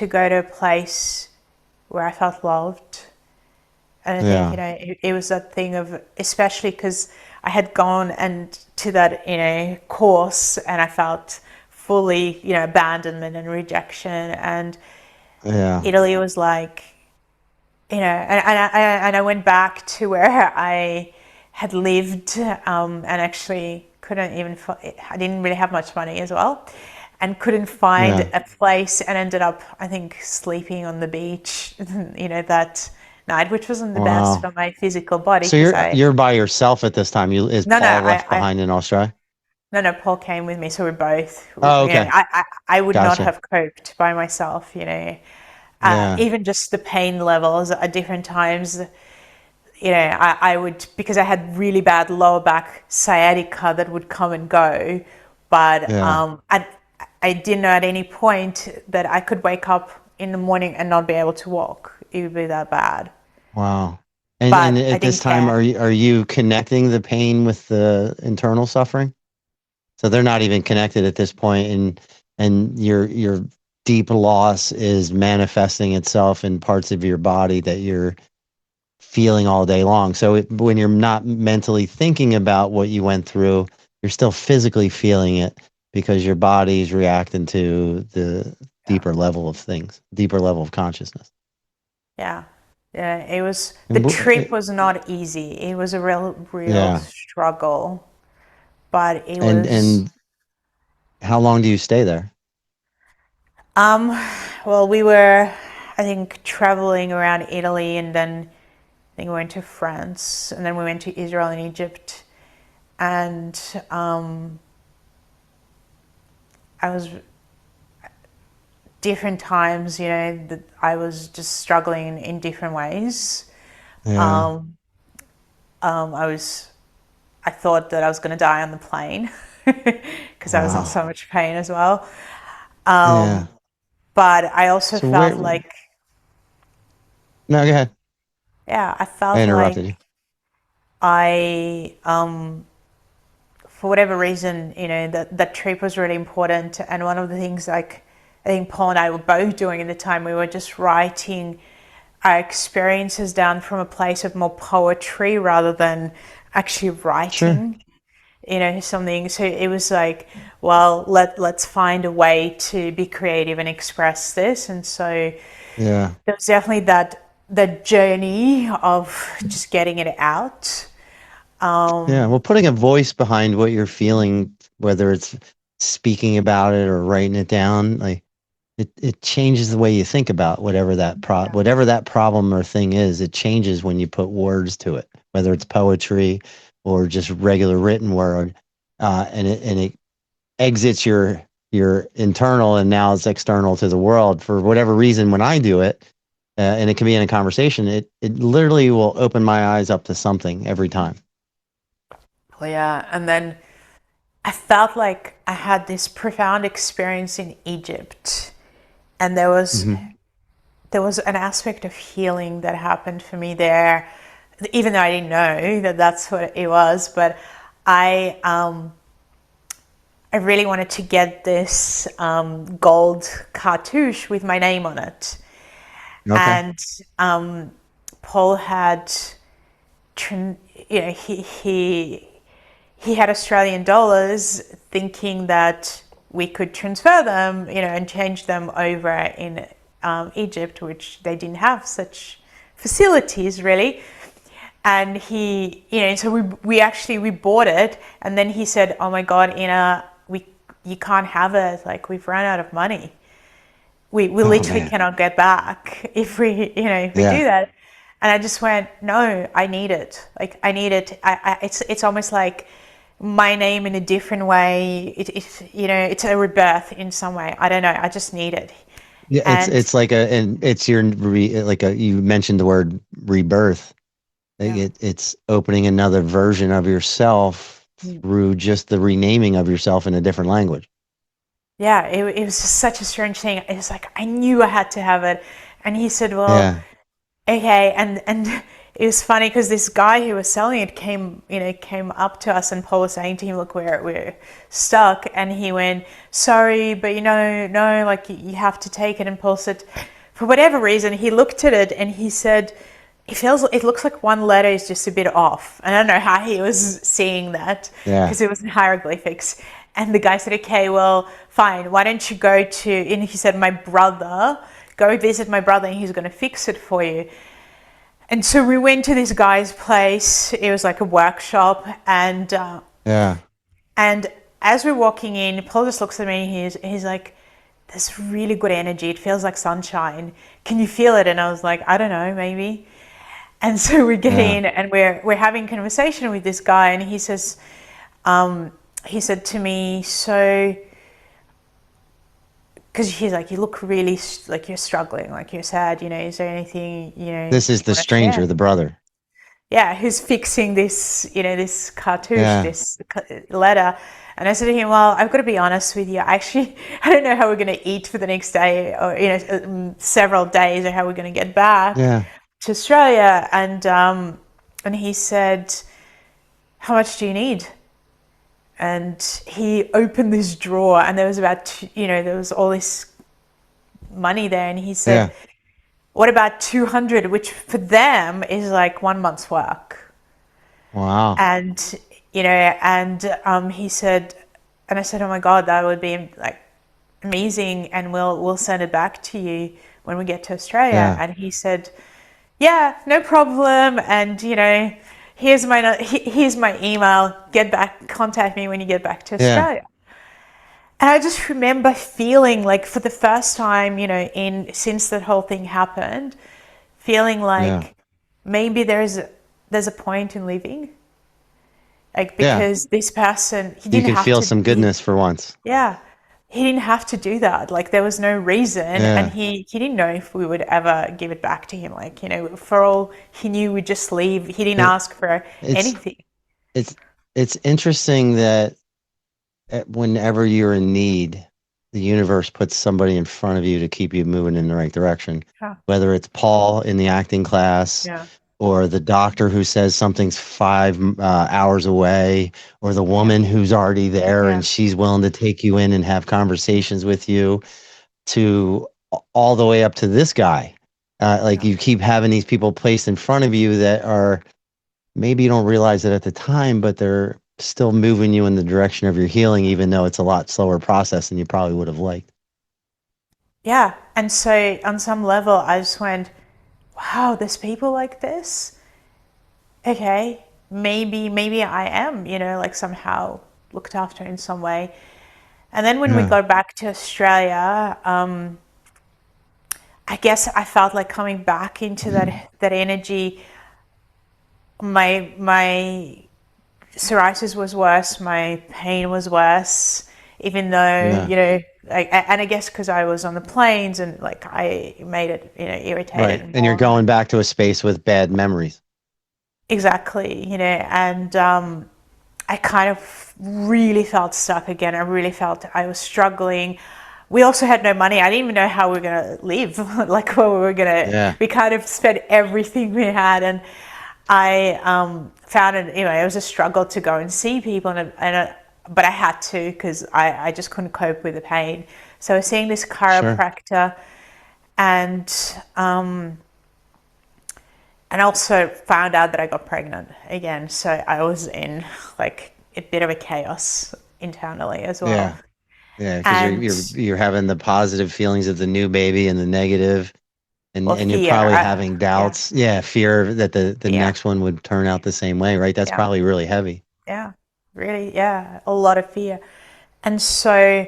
go to a place where I felt loved. And I think, Yeah. it was that thing of, especially because I had gone and to that, course and I felt fully, abandonment and rejection. And Yeah. Italy was like, and I went back to where I had lived, and actually couldn't even, I didn't really have much money as well, and couldn't find Yeah. a place and ended up, I think, sleeping on the beach, that night, which wasn't the best Wow. for my physical body So because you're by yourself at this time. You is no, no, Paul left I behind in Australia? no, no, Paul came with me, so we both, Oh, you know, okay. I would not Gotcha. have coped by myself, you know. Yeah. Even just the pain levels at different times, you know, I would, because I had really bad lower back sciatica that would come and go, but Yeah. I didn't know at any point that I could wake up in the morning and not be able to walk. It would be that bad. Wow. And But I at this didn't time, care. are you connecting the pain with the internal suffering? So they're not even connected at this point, and your deep loss is manifesting itself in parts of your body that you're feeling all day long. So when you're not mentally thinking about what you went through, you're still physically feeling it because your body's reacting to the Yeah. deeper level of things, deeper level of consciousness. Yeah. Yeah. It was, the And trip was not easy. It was a real yeah, struggle, but it and was, how long do you stay there? um, well, we were, I think, traveling around Italy, and then I think we went to France, and then we went to Israel and Egypt. And I was different times, you know, that I was just struggling in different ways. Yeah. Um, I was, I thought that I was going to die on the plane because I was in Wow. so much pain as well. Yeah. But I also So where? felt like, No, go ahead. yeah, I I felt interrupted you. like I, for whatever reason, you know, that trip was really important. And one of the things, like, I think Paul and I were both doing at the time, we were just writing our experiences down from a place of more poetry rather than actually Sure. writing, you know, something. So it was like, well, let's find a way to be creative and express this. And so Yeah. there was definitely that journey of just getting it out. Yeah. Well, putting a voice behind what you're feeling, whether it's speaking about it or writing it down, like it changes the way you think about whatever that problem or thing is. It changes when you put words to it, whether it's poetry or just regular written word, and it exits your internal and now it's external to the world for whatever reason. When I do it, and it can be in a conversation, it literally will open my eyes up to something every time. Well, yeah. And then I felt like I had this profound experience in Egypt, and Hmm. there was an aspect of healing that happened for me there, even though I didn't know that that's what it was. But I I really wanted to get this gold cartouche with my name on it, Okay. and Paul had, you know, he had Australian dollars, thinking that we could transfer them, you know, and change them over in Egypt, which they didn't have such facilities really. And he, you know, so we bought it, and then he said, "Oh my God, Inna, we you can't have it. Like, we've run out of money. We Oh literally man. cannot get back if we, you know, if we do Yeah. that." And I just went, "No, I need it. Like, I need it. It's almost like my name in a different way. You know, it's a rebirth in some way. I don't know. I just need it." Yeah. And It's like and it's like you mentioned the word rebirth. Like yeah, it's opening another version of yourself through just the renaming of yourself in a different language. yeah, it was just such a strange thing. It was like I knew I had to have it, and he said, "Well, Yeah. okay." And it was funny because this guy who was selling it came up to us, and Paul was saying to him, "Look, we're stuck," and he went, "Sorry, but you know, no, like you have to take it." And Paul said, for whatever reason, he looked at it and he said, it looks like one letter is just a bit off. And I don't know how he was seeing that Yeah. because it was in hieroglyphics. And the guy said, "Okay, well, fine. Why don't you go to," and he said, "My brother, go visit my brother and he's going to fix it for you." And so we went to this guy's place. It was like a workshop. Yeah. And as we're walking in, Paul just looks at me and he's like, "There's really good energy. It feels like sunshine. Can you feel it?" And I was like, "I don't know, maybe." And so we get Yeah. in and we're having conversation with this guy, and he said to me, so, because he's like, you look really like you're struggling, like you're sad, is there anything, This is you the want to share? stranger, the brother. Yeah, who's fixing this, this cartouche, Yeah. this letter. And I said to him, well, I've got to be honest with you. Actually, I don't know how we're going to eat for the next day, or, several days, or how we're going to get back Yeah. to Australia. And he said, how much do you need? And he opened this drawer, and there was there was all this money there. And he said, Yeah. what about 200, which for them is like 1 month's work. Wow. And he said, and I said, oh my god, that would be like amazing, and we'll send it back to you when we get to Australia. Yeah. And he said, yeah, no problem. And here's my email, get back, contact me when you get back to Yeah. Australia. And I just remember feeling like, for the first time, in since that whole thing happened, feeling Yeah. like maybe there's a point in living, like, Yeah. because this person, he You didn't can have feel to some leave. goodness for once. Yeah, he didn't have to do that. Like, there was no reason, and Yeah. he didn't know if we would ever give it back to him. Like, for all he knew, we'd just leave. He didn't It, ask for it's anything. it's it's interesting that whenever you're in need, the universe puts somebody in front of you to keep you moving in the right direction. Yeah, Whether it's Paul in the acting class, yeah, or the doctor who says something's 5 hours away, or the yeah, woman who's already there yeah, and she's willing to take you in and have conversations with you, to all the way up to this guy. Like, yeah. you keep having these people placed in front of you that are, maybe you don't realize it at the time, but they're still moving you in the direction of your healing, even though it's a lot slower process than you probably would have liked. Yeah. And so on some level, I just went, wow, there's people like this. Okay, maybe I am, like somehow looked after in some way. And then when we Yeah. got back to Australia, I guess I felt like coming back into that energy. My psoriasis was worse. My pain was worse, even though Yeah. and I guess because I was on the planes, and like I made it irritated Right. And you're more. going back to a space with bad memories. Exactly, and I kind of really felt stuck again. I really felt I was struggling. We also had no money. I didn't even know how we were gonna live, like what we were gonna. Yeah. We kind of spent everything we had, and I found it. It was a struggle to go and see people, but I had to, because I just couldn't cope with the pain. So I was seeing this Sure. chiropractor, and also found out that I got pregnant again. So I was in like a bit of a chaos internally as well. Yeah. Yeah. Because you're And you're you're having the positive feelings of the new baby and the negative, and well, and you're fear. probably having Yeah, doubts. Yeah, fear that the fear. next one would turn out the same way, right? That's Yeah, probably really heavy. yeah, really. Yeah, a lot of fear. And so,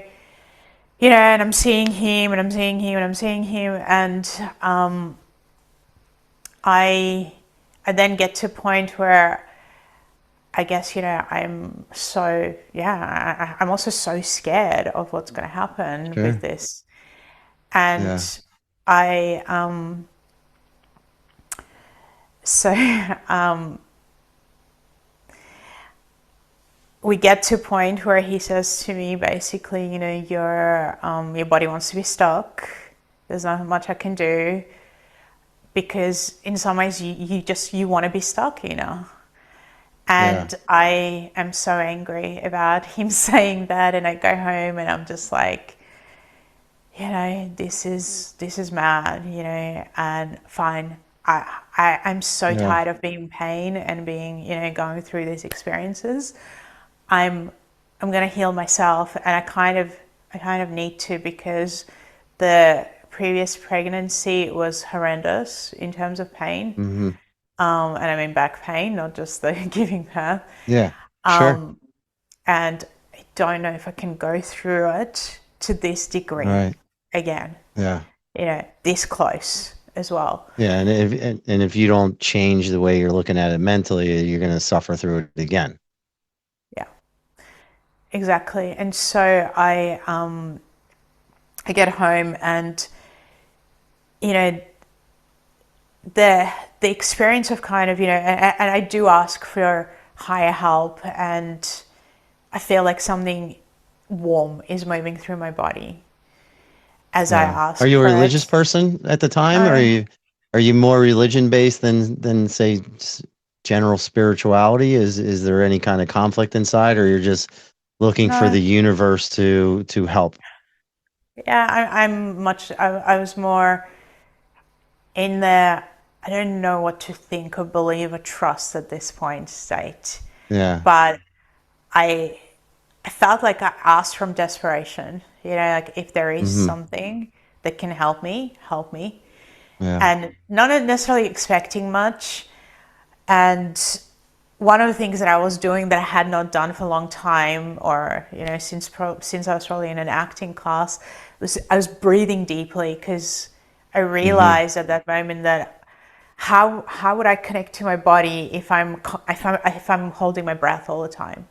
and I'm seeing him, and I'm seeing him, and I'm seeing him, and I, I then get to a point where I guess, I'm so, yeah, I'm also so scared of what's going to happen with Sure. this. And Yeah. I, so we get to a point where he says to me, basically, your body wants to be stuck. There's not much I can do, because in some ways you want to be stuck. Yeah. And I am so angry about him saying that, and I go home and I'm just like, this is mad, and fine. I'm so Yeah. tired of being in pain and being, going through these experiences. I'm I'm gonna heal myself, and I kind of need to, because the previous pregnancy was horrendous in terms of pain. Hmm. And I mean back pain, not just the giving birth. Yeah. Sure. Um, and I don't know if I can go through it to this degree Right. again, Yeah. this close. as well. Yeah, and if you don't change the way you're looking at it mentally, you're going to suffer through it again. Yeah, exactly. And so I get home, and you know the the experience of kind of, and I do ask for higher help, and I feel like something warm is moving through my body as I Yeah. Are ask you a for religious it. person at the time? Or No, are you more religion based than say general spirituality? Is there any kind of conflict inside, or you're just looking for no. the universe to help? Yeah, I'm much. I was more in the I don't know what to think or believe or trust at this point state, Yeah. but I I felt like I asked from desperation. Like if there is Hmm. something that can help me, help me, Yeah. and not necessarily expecting much. And one of the things that I was doing that I had not done for a long time, or since I was probably in an acting class, was I was breathing deeply, because I Hmm. realized at that moment that how would I connect to my body if I'm holding my breath all the time,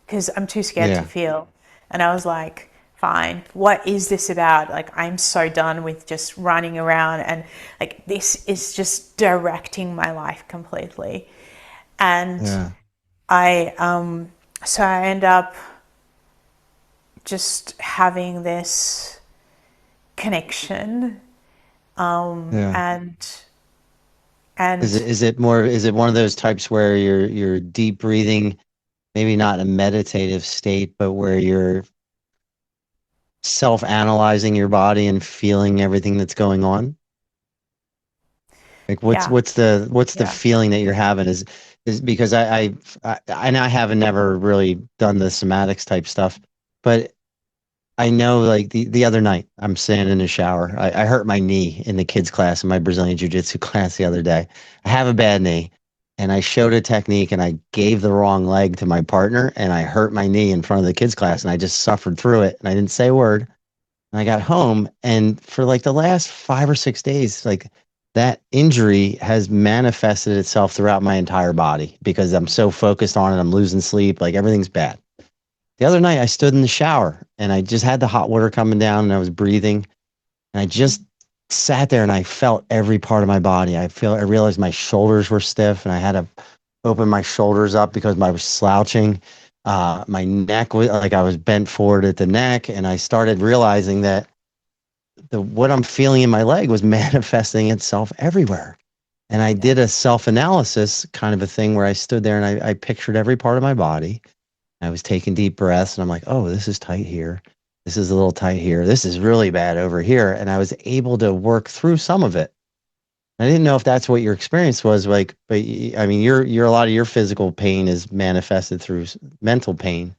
because I'm too scared to Yeah. feel. And I was like, fine, what is this about? Like, I'm so done with just running around, and like this is just directing my life completely. And Yeah. I so I end up just having this connection, Yeah. and and Is it one of those types where you're deep breathing, maybe not in a meditative state, but where you're self-analyzing your body and feeling everything that's going on? Like yeah, what's the yeah, feeling that you're having is because and I haven't never really done the somatics type stuff, but I know like the other night I'm sitting in the shower. I hurt my knee in the kids class in my Brazilian jiu-jitsu class the other day. I have a bad knee and I showed a technique and I gave the wrong leg to my partner and I hurt my knee in front of the kids class and I just suffered through it and I didn't say a word. And I got home, and for like the last 5 or 6 days, like that injury has manifested itself throughout my entire body because I'm so focused on it. I'm losing sleep, like everything's bad. The other night, I stood in the shower and I just had the hot water coming down and I was breathing. And I just sat there and I felt every part of my body. I realized my shoulders were stiff and I had to open my shoulders up because I was slouching. My neck was like I was bent forward at the neck, and I started realizing that the what I'm feeling in my leg was manifesting itself everywhere. And I yeah, did a self-analysis kind of a thing where I stood there and I pictured every part of my body. I was taking deep breaths and I'm like, oh, this is tight here. This is a little tight here. This is really bad over here. And I was able to work through some of it. I didn't know if that's what your experience was like, but I mean, your a lot of your physical pain is manifested through mental pain.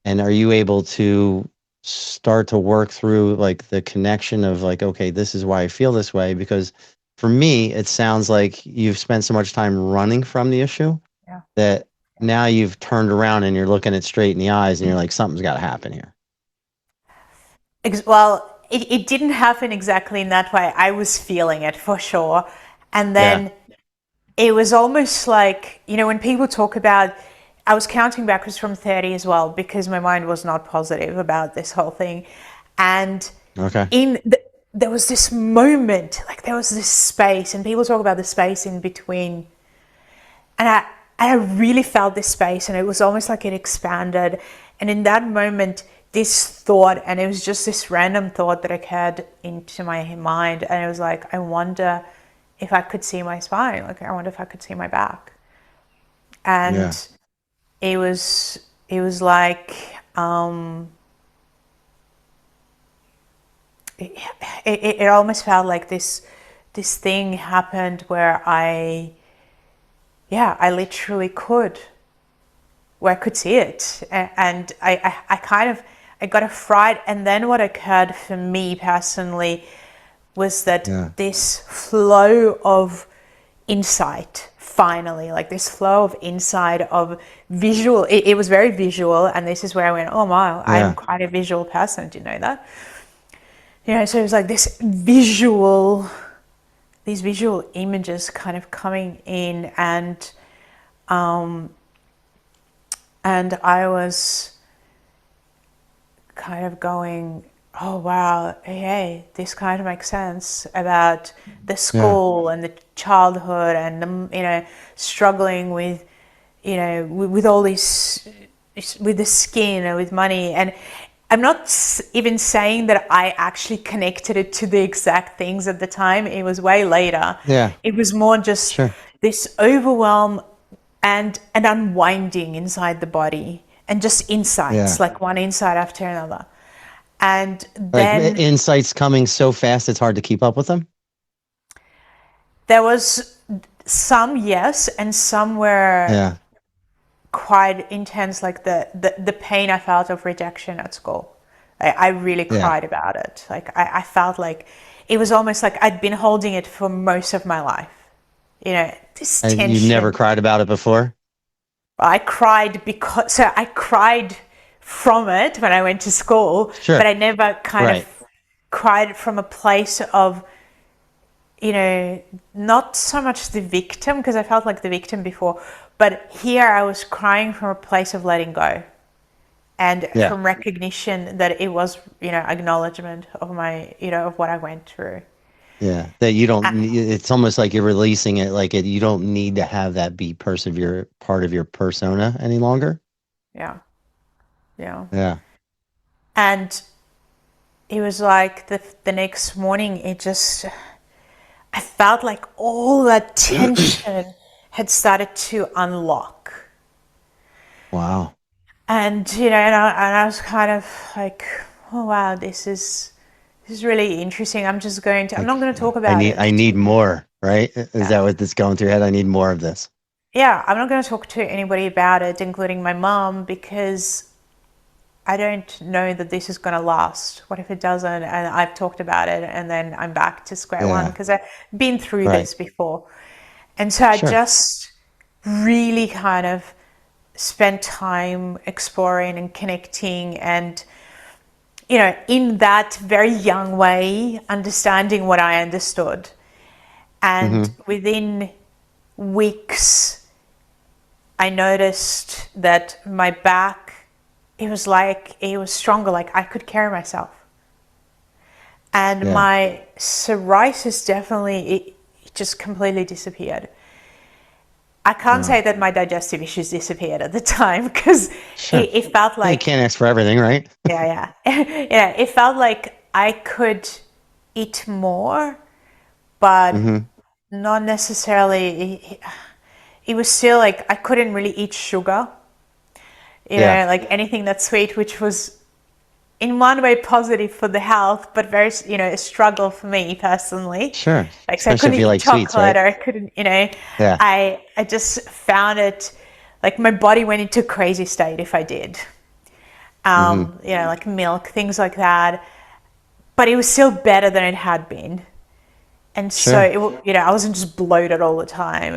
And are you able to start to work through like the connection of like, okay, this is why I feel this way? Because for me, it sounds like you've spent so much time running from the issue yeah. that now you've turned around and you're looking it straight in the eyes and you're like, something's got to happen here. Well, it didn't happen exactly in that way. I was feeling it for sure. And Yeah. then it was almost like, when people talk about, I was counting backwards from 30 as well, because my mind was not positive about this whole thing. And Okay. there was this moment, like there was this space, and people talk about the space in between. And I really felt this space, and it was almost like it expanded. And in that moment, this thought, and it was just this random thought that occurred into my mind, and it was like, I wonder if I could see my spine. Like, I wonder if I could see my back. Yeah. And it was like, it almost felt like this thing happened where I literally could, where I could see it. And I kind of, I got a fright. And then what occurred for me personally was that Yeah. this flow of insight, finally, like this flow of insight of visual, it was very visual. And this is where I went, oh my, I'm Yeah. quite a visual person. Do you know that? So it was like this visual these visual images kind of coming in, and I was kind of going, oh wow, hey, this kind of makes sense about the Yeah. school and the childhood and struggling with with all this, with the skin and with money. And I'm not even saying that I actually connected it to the exact things at the time. It was way later. Yeah. It was more just Sure. this overwhelm and unwinding inside the body, and just insights, Yeah. like one insight after another. And Like then insights coming so fast, it's hard to keep up with them. there was some, yes, and some were Yeah. quite intense, like the pain I felt of rejection at school. I really Yeah. cried about it. Like I felt like it was almost like I'd been holding it for most of my life. This And you've never tension. cried about it before? I cried because, so I cried from it when I went to school, but Sure. I never kind of Right. cried from a place of, not so much the victim, because I felt like the victim before, but here I was crying from a place of letting go, and Yeah. from recognition that it was, acknowledgement of my, of what I went through. Yeah. That you don't, Ah, it's almost like you're releasing it. Like you don't need to have that be part of your persona any longer. yeah, yeah. Yeah. And it was like the next morning, I felt like all that tension had started to unlock. Wow. And, and I was kind of like, oh wow, this is really interesting. I'm Like not going to talk about I it. need more, right? Is Yeah. that what this going through your head? I need more of this. Yeah, I'm not going to talk to anybody about it, including my mom, because I don't know that this is going to last. What if it doesn't? And I've talked about it, and then I'm back to square one, Yeah. because I've been through Right. this before. And so I Sure. just really kind of spent time exploring and connecting, and, in that very young way, understanding what I understood. And Mm-hmm. within weeks, I noticed that my back, it was like it was stronger, like I could carry myself. And Yeah. my psoriasis definitely, it just completely disappeared. I can't say Wow. that my digestive issues disappeared at the time, because Sure. it felt You like, can't ask for everything, right? yeah, yeah. Yeah, it felt like I could eat more, but Mm-hmm. not necessarily. It was still like I couldn't really eat sugar, Yeah. like anything that's sweet, which was in one way positive for the health, but very, a struggle for me personally. Sure. Like, so I Especially couldn't if you eat like sweets, chocolate, right? or I couldn't, Yeah. I just found it, like my body went into a crazy state if I did. Mm-hmm. Like milk, things like that. But it was still better than it had been. And so Sure. I wasn't just bloated all the time.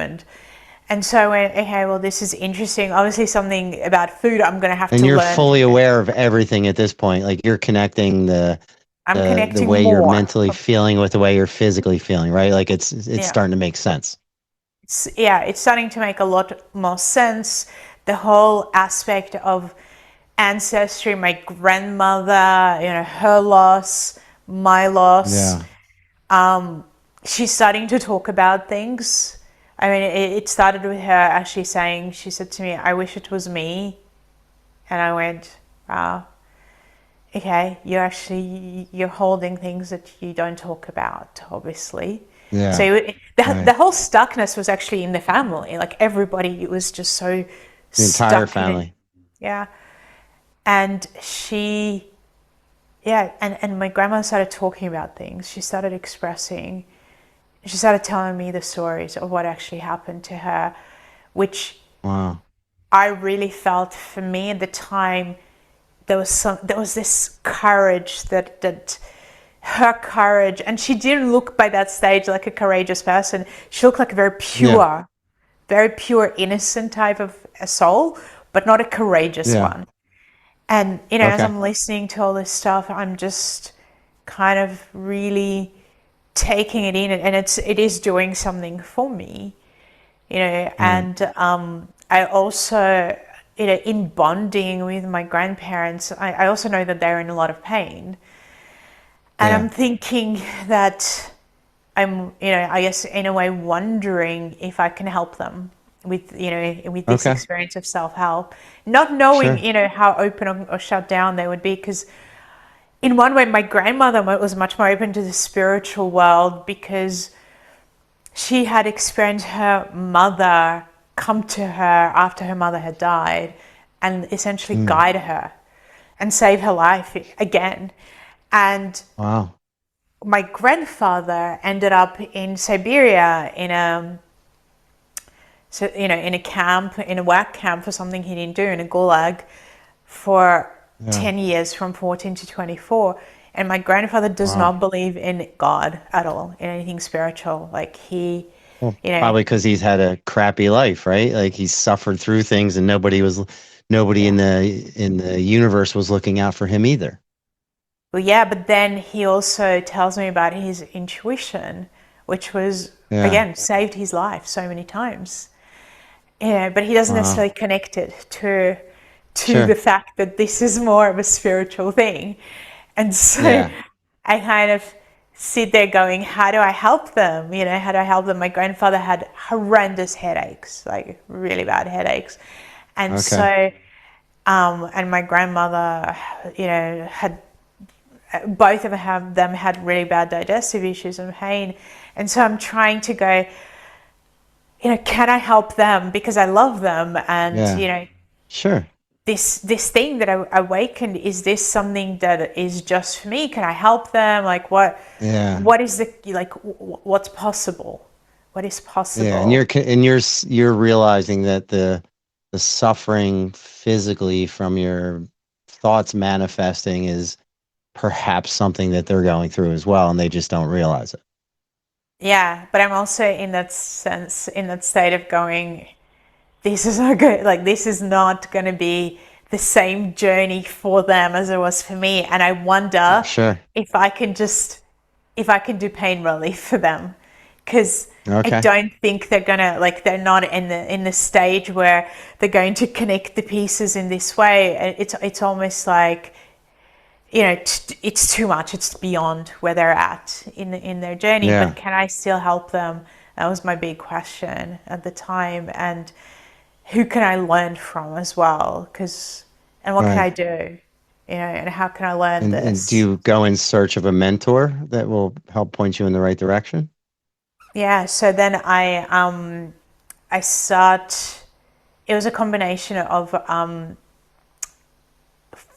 And so I went, okay, well, this is interesting. Obviously, something about food I'm going to have And to you're learn. fully aware of everything at this point. Like you're connecting I'm the connecting way you're more. mentally feeling with the way you're physically feeling, right? Like it's Yeah. starting to make sense. It's starting to make a lot more sense. The whole aspect of ancestry, my grandmother, her loss, my loss. Yeah. She's starting to talk about things. I mean, it started with her actually saying, she said to me, I wish it was me. And I went, wow, okay, you're holding things that you don't talk about, obviously. So Yeah. the Right. whole stuckness was actually in the family. Like everybody was just so The entire stuck in it. family. Yeah. And and my grandma started talking about things. She started expressing, she started telling me the stories of what actually happened to her, which Wow. I really felt, for me at the time, there was this courage, that her courage, and she didn't look by that stage like a courageous person. She looked like a Yeah. very pure, innocent type of a soul, but not a courageous Yeah. one. And as Okay. I'm listening to all this stuff, I'm just kind of really taking it in, and it is doing something for me, Right. and I also, in bonding with my grandparents, I also know that they're in a lot of pain, and Yeah. I'm thinking that I'm, I guess in a way wondering if I can help them with, with this Okay. experience of self-help, not knowing, Sure. how open or shut down they would be. Because in one way, my grandmother was much more open to the spiritual world because she had experienced her mother come to her after her mother had died and essentially Mm. guide her and save her life again. And Wow. my grandfather ended up in Siberia in a, so in a camp, in a work camp for something he didn't do, in a gulag, for Yeah. 10 years from 14 to 24. And my grandfather does Wow. not believe in God at all, in anything spiritual. Like he, Well, you know, probably because he's had a crappy life, right? Like he's suffered through things, and nobody yeah. in the universe was looking out for him either. Well, yeah, but then he also tells me about his intuition, which was, Yeah. again, saved his life so many times. Yeah, but he doesn't Wow. necessarily connect it to the Sure. fact that this is more of a spiritual thing. And so Yeah. I kind of sit there going, how do I help them? How do I help them? My grandfather had horrendous headaches, like really bad headaches. And Okay. so, and my grandmother, had both of them had really bad digestive issues and pain. And so I'm trying to go, can I help them because I love them? And, Yeah. Sure. this thing that I awakened, is this something that is just for me? Can I help them? Like Yeah. what is the, like, what's possible? What is Yeah. And possible? you're realizing that the suffering physically from your thoughts manifesting is perhaps something that they're going through as well, and they just don't realize it. Yeah, but I'm also in that sense, in that state of going, this is not good. Like, this is not going to be the same journey for them as it was for me. And I wonder Sure. if I can just, if I can do pain relief for them. Because I Okay. don't think they're gonna, like, they're not in the stage where they're going to connect the pieces in this way. It's almost like, it's too much. It's beyond where they're at in their journey. But Yeah. can I still help them? That was my big question at the time. And who can I learn from as well? And what can Right. I do? And how can I learn And do this? you go in search of a mentor that will help point you in the right direction? Yeah. So then I start. It was a combination of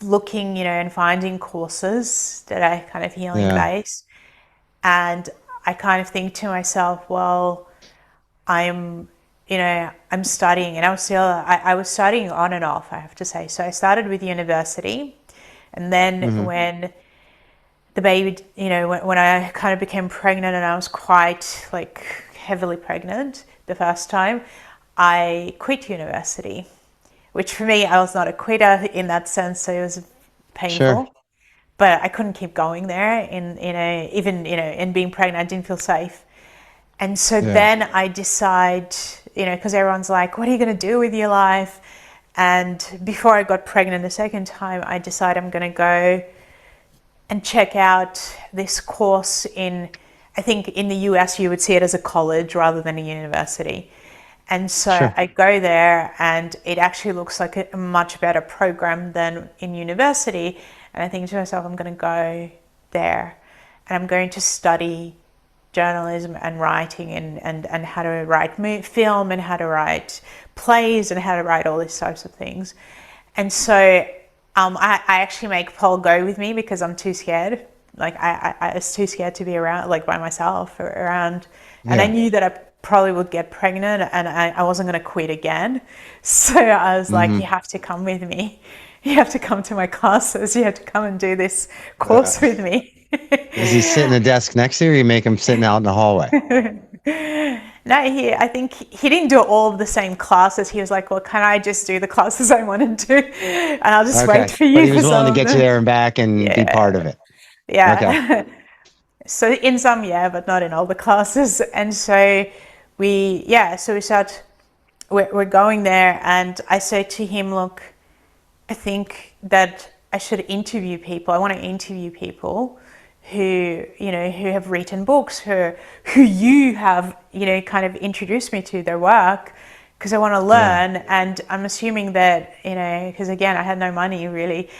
looking, and finding courses that are kind of healing Yeah. based, and I kind of think to myself, well, I'm, I'm studying, and I was studying on and off, I have to say. So I started with university, and then Hmm. when the baby, when I kind of became pregnant, and I was quite, like, heavily pregnant the first time, I quit university, which for me, I was not a quitter in that sense, so it was Sure. painful. But I couldn't keep going there even, in being pregnant, I didn't feel safe. And so Yeah. then I decide, because everyone's like, what are you going to do with your life? And before I got pregnant the second time, I decided I'm going to go and check out this course in, I think in the US, you would see it as a college rather than a university. And so Sure. I go there, and it actually looks like a much better program than in university. And I think to myself, I'm going to go there, and I'm going to study journalism and writing, and how to write film, and how to write plays, and how to write all these types of things. And so I actually make Paul go with me because I'm too scared. Like I was too scared to be around, like, by myself or around. And I Yeah. knew that I probably would get pregnant, and I wasn't going to quit again. So I was like, you Hmm. have to come with me. You have to come to my classes. You have to come and do this Uh, course with me. does he sit in the desk next to you, or you make him sitting out in the hallway? No, I think he didn't do all of the same classes. He was like, well, can I just do the classes I want to do? And I'll just wait Okay. for But you he for was willing some to of get you them. there and back and be part Yeah. of it. Okay. Yeah. So in some, yeah, but not in all the classes. And so we start, we're going there, and I say to him, look, I think that I should interview people. I want to interview people who, who have written books, who you have, kind of introduced me to their work, because I want to Yeah. learn. And I'm assuming that, because again, I had no money really,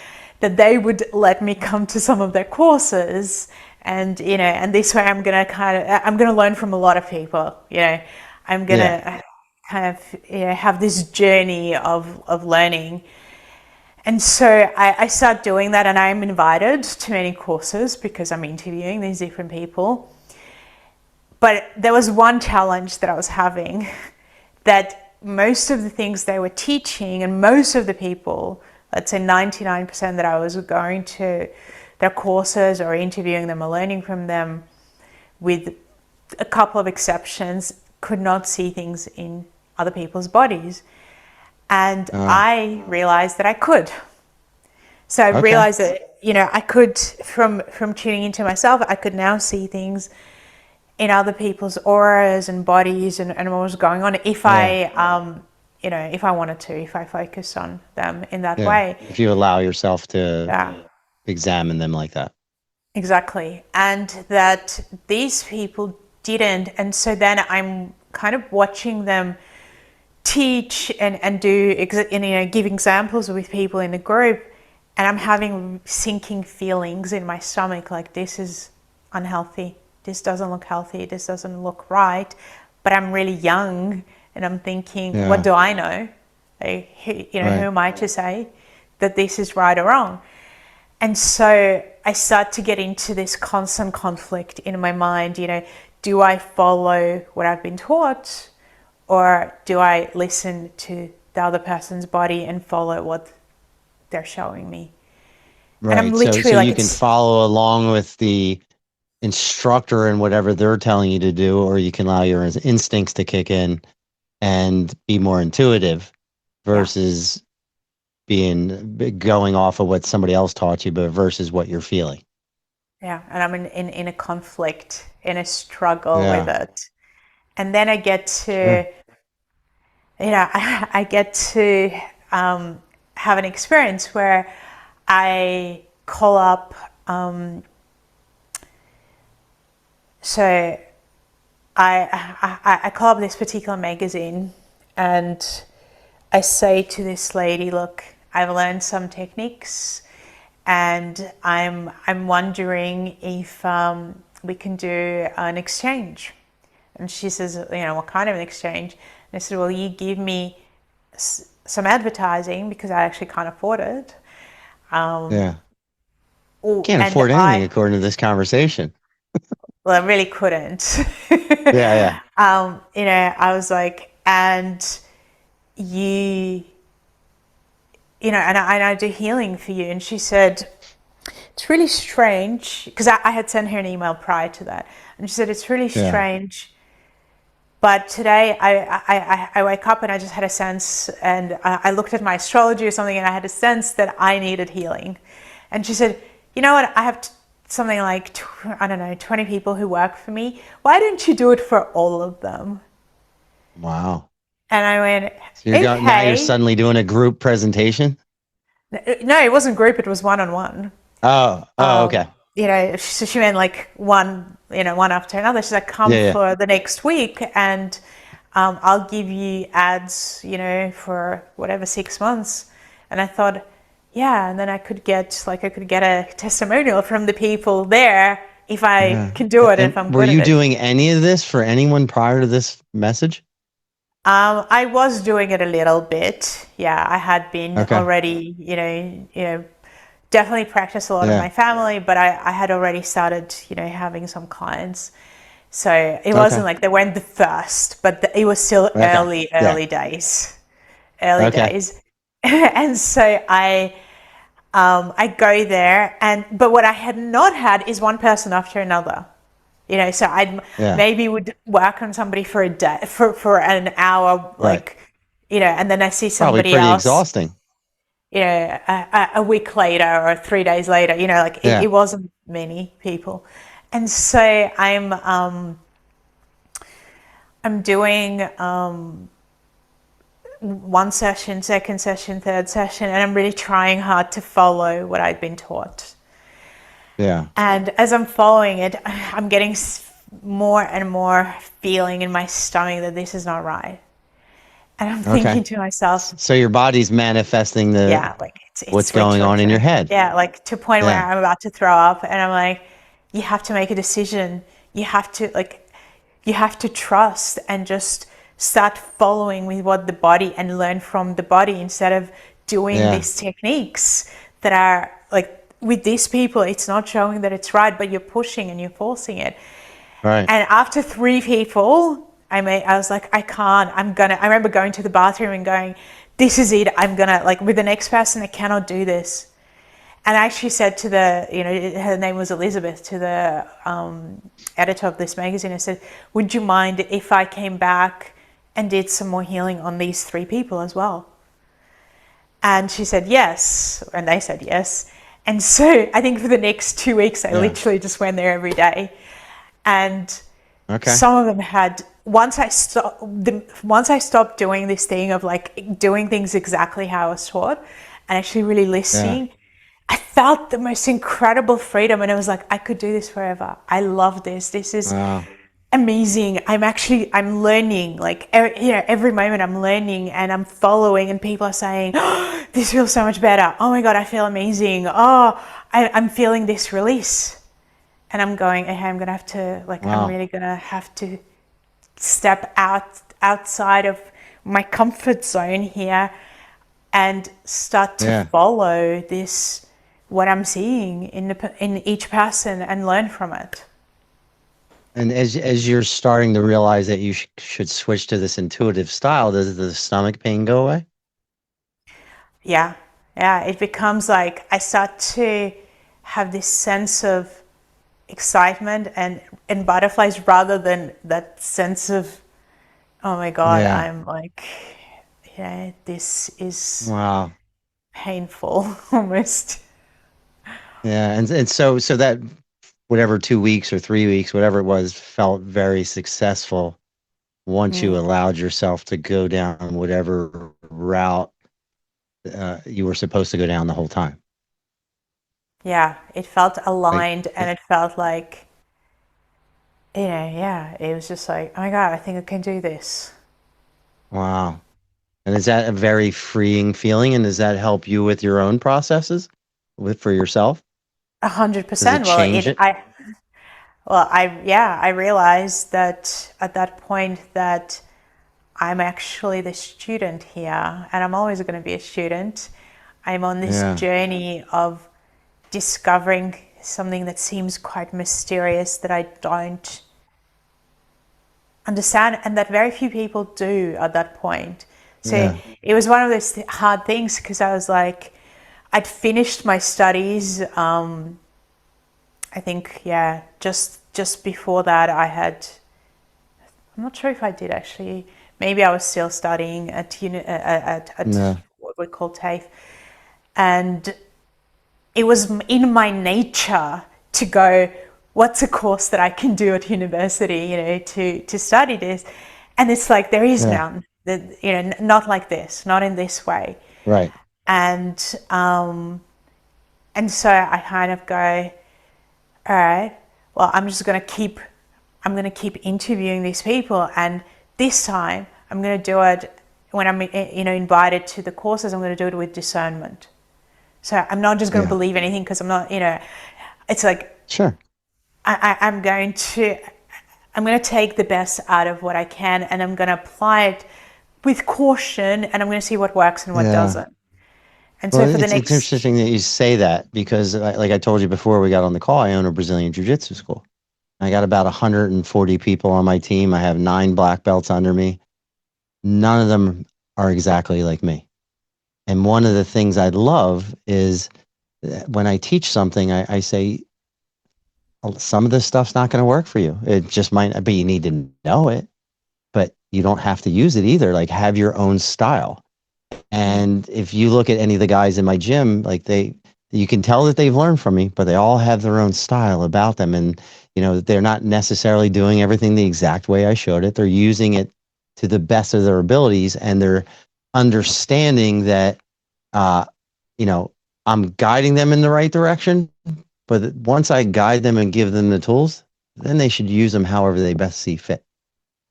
that they would let me come to some of their courses. And, and this way I'm going to learn from a lot of people, I'm going Yeah. to kind of, have this journey of learning. And so I start doing that, and I'm invited to many courses because I'm interviewing these different people. But there was one challenge that I was having, that most of the things they were teaching, and most of the people, let's say 99% that I was going to their courses or interviewing them or learning from them, with a couple of exceptions, could not see things in other people's bodies. And Uh, I realized that I could. So I okay. realized that, I could, from tuning into myself, I could now see things in other people's auras and bodies, and what was going on, if Yeah. if I wanted to, if I focus on them in that Yeah. way. If you allow yourself to Yeah, examine them like that. exactly. And that these people didn't. And so then I'm kind of watching them teach and give examples with people in the group, and I'm having sinking feelings in my stomach, like, this is unhealthy, this doesn't look healthy, this doesn't look right. But I'm really young, and I'm thinking, what Yeah. do I know? Like, who Right. am I to say that this is right or wrong? And so I start to get into this constant conflict in my mind. Do I follow what I've been taught, or do I listen to the other person's body and follow what they're showing me? And I'm Right. So literally like, you can it's, follow along with the instructor and whatever they're telling you to do, or you can allow your instincts to kick in and be more intuitive yeah, versus going off of what somebody else taught you, but versus what you're feeling. yeah. And I'm in a conflict, in a struggle with Yeah. it. And then I get to, Sure. I get to have an experience where I call up, so I call up this particular magazine, and I say to this lady, look, I've learned some techniques, and I'm wondering if we can do an exchange. And she says, what kind of an exchange? And I said, well, you give me some advertising, because I actually can't afford it. Yeah. Oh, Can't and afford anything according to this conversation. well, I really couldn't. Yeah. Yeah. I was like, and you, and I do healing for you. And she said, it's really strange, because I had sent her an email prior to that. And she said, it's really Yeah. strange. But today I wake up and I just had a sense, and I looked at my astrology or something, and I had a sense that I needed healing. And she said, you know what, I have something like, I don't know, 20 people who work for me. Why don't you do it for all of them? Wow. And I went, So now you're okay. suddenly doing a group presentation. No, it wasn't group, it was one on one. Oh. Oh. Okay. So she went like one after another. She's like, come Yeah. Yeah. for the next week, and I'll give you ads, for whatever, 6 months. And I thought, yeah, and then I could get a testimonial from the people there if I Yeah. can do it, if And I'm were good at you it. doing any of this for anyone prior to this message? I was doing it a little bit. Yeah, I had been Okay. already, definitely practiced a lot of Yeah. my family, but I had already started, having some clients. So it wasn't Okay. like they weren't the first, but it was still Okay. Yeah. early days, early Okay. days. And so I go there, but what I had not had is one person after another. So I'd Yeah. maybe would work on somebody for a day, for an hour, Right. like, and then I see Probably somebody pretty else, exhausting. a week later or 3 days later, like it Yeah. wasn't many people. And so I'm doing one session, second session, third session, and I'm really trying hard to follow what I'd been taught. Yeah. And as I'm following it, I'm getting more and more feeling in my stomach that this is not right. And I'm Okay. thinking to myself, So your body's manifesting yeah, like what's it's going literally on in your true. head. Yeah, like to a point where Yeah. I'm about to throw up, and I'm like, you have to make a decision. You have to you have to trust and just start following with what the body and learn from the body instead of doing Yeah. these techniques that are like with these people. It's not showing that it's right, but you're pushing and you're forcing it. Right. And after three people, I was like, I can't. I remember going to the bathroom and going, this is it. I'm gonna like with the next person. I cannot do this. And I actually said to her name was Elizabeth, to the editor of this magazine. I said, would you mind if I came back and did some more healing on these three people as well? And she said yes, and they said yes. And so I think for the next 2 weeks, I Yeah. literally just went there every day. And Okay. some of them had once I stopped doing this thing of like doing things exactly how I was taught and actually really Yeah. listening, I felt the most incredible freedom, and it was like I could do this forever. I love this. This is Wow. amazing. I'm learning, like every moment I'm learning and I'm following, and people are saying, oh, this feels so much better. Oh my god, I feel amazing. Oh, I'm feeling this release. And I'm going, okay, I'm Wow. really gonna have to step outside of my comfort zone here and start to Yeah. follow this, what I'm seeing in each person, and learn from it. And as you're starting to realize that you should switch to this intuitive style, does the stomach pain go away? Yeah, yeah. It becomes like I start to have this sense of excitement and butterflies rather than that sense of, oh my god, Yeah. I'm like, yeah, this is Wow. painful almost. Yeah. And so that whatever 2 weeks or 3 weeks, whatever it was, felt very successful once you Mm. allowed yourself to go down whatever route you were supposed to go down the whole time. Yeah, it felt Like, aligned, and it felt like, yeah, it was just like, oh my God, I think I can do this. wow. And is that a very freeing feeling? And does that help you with your own processes for yourself? A hundred Does it percent. change it? I realized that at that point that I'm actually the student here, and I'm always going to be a student. I'm on this Yeah. journey of discovering something that seems quite mysterious that I don't understand, and that very few people do at that point. So Yeah. it was one of those hard things because I was like, I'd finished my studies. I think, yeah, just before that, I'm not sure if I did actually. Maybe I was still studying at Yeah. what we call TAFE, and it was in my nature to go, what's a course that I can do at university, to study this? And it's like, there is Yeah. none, that, not like this, not in this way. Right. And, and so I kind of go, all right, well, I'm going to keep interviewing these people. And this time I'm going to do it when I'm, invited to the courses, I'm going to do it with discernment. So I'm not just going to Yeah. believe anything because I'm not, it's like Sure. I'm going to take the best out of what I can, and I'm going to apply it with caution, and I'm going to see what works and what Yeah. doesn't. And Well, so for the it's next, interesting that you say that because, like I told you before we got on the call, I own a Brazilian Jiu-Jitsu school. I got about 140 people on my team. I have 9 black belts under me. None of them are exactly like me. And one of the things I love is when I teach something, I say, some of this stuff's not going to work for you. It just might not, but you need to know it, but you don't have to use it either. Like, have your own style. And if you look at any of the guys in my gym, like you can tell that they've learned from me, but they all have their own style about them. And, they're not necessarily doing everything the exact way I showed it. They're using it to the best of their abilities, and they're understanding that, uh, you know, I'm guiding them in the right direction. But once I guide them and give them the tools, then they should use them however they best see fit.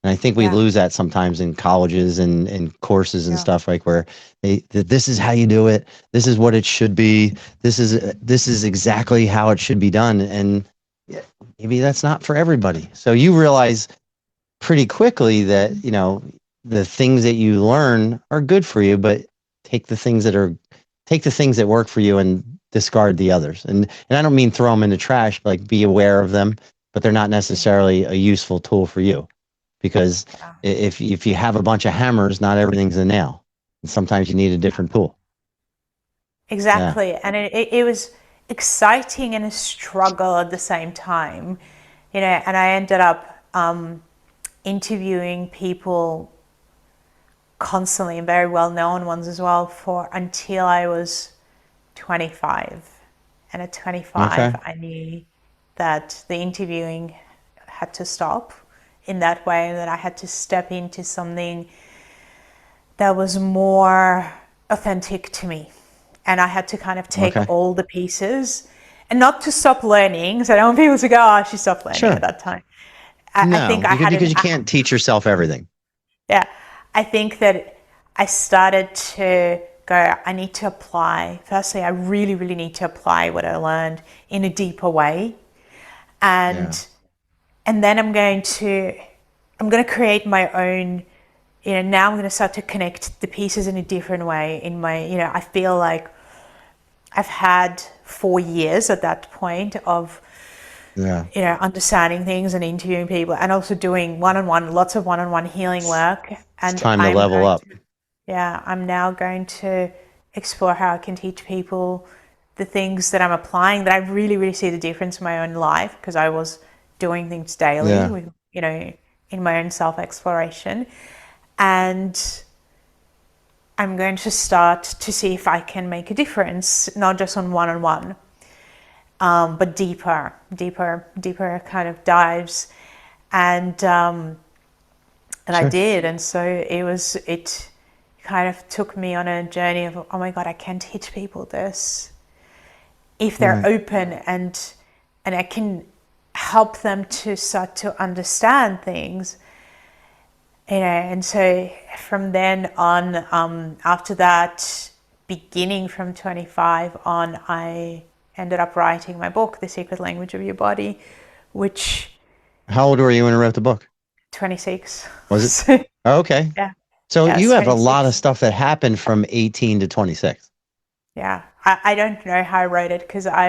And I think we Yeah. lose that sometimes in colleges and courses and Yeah. stuff, like where this is how you do it. This is what it should be. This is exactly how it should be done. And yeah, maybe that's not for everybody. So you realize pretty quickly that, the things that you learn are good for you, but take the things that are take the things that work for you and discard the others. And I don't mean throw them in the trash, like be aware of them, but they're not necessarily a useful tool for you, because Yeah. if you have a bunch of hammers, not everything's a nail. And sometimes you need a different tool. Yeah. Exactly. And it was exciting and a struggle at the same time, and I ended up interviewing people constantly, and very well known ones as well, for until I was 25. And at 25, Okay. I knew that the interviewing had to stop in that way, and that I had to step into something that was more authentic to me. And I had to kind of take Okay. all the pieces, and not to stop learning. So I don't want people to go, oh, she stopped learning at Sure. that time. I No, think I had an, because you can't teach yourself everything. yeah, I think that I started to go, I need to apply. Firstly, I really, really need to apply what I learned in a deeper way. Yeah. And and then I'm going to create my own, now I'm going to start to connect the pieces in a different way in my, I feel like I've had 4 years at that point of, Yeah. understanding things and interviewing people, and also doing one-on-one, lots of one-on-one healing work. It's And time to level up. I'm now going to explore how I can teach people the things that I'm applying, that I really, really see the difference in my own life, because I was doing things daily Yeah. with, in my own self exploration. And I'm going to start to see if I can make a difference, not just on one, but deeper kind of dives. And I Sure. did. And so it kind of took me on a journey of, oh my God, I can teach people this if they're Right. open, and I can help them to start to understand things. And so from then on, after that, beginning from 25 on, I ended up writing my book, The Secret Language of Your Body, which How old were you when you wrote the book? 26. Was it? So, Oh, okay. yeah, So yeah, you it's have a lot of 26. stuff that happened from 18 to 26. Yeah, I don't know how I wrote it, because I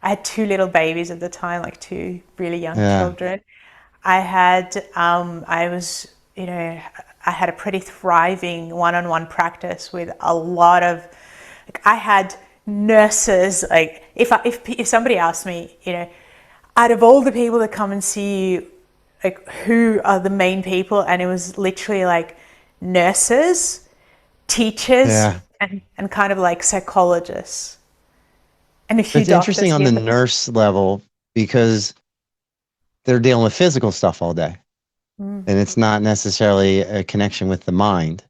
had two little babies at the time, like two really young Yeah. children. I was, I had a pretty thriving one-on-one practice with a lot of, like, I had nurses. Like, if somebody asked me, out of all the people that come and see you, like, who are the main people, and it was literally like nurses, teachers, Yeah. and kind of like psychologists, and a few It's interesting doctors on here the and there. nurse level because they're dealing with physical stuff all day, and it's not necessarily a connection with the mind.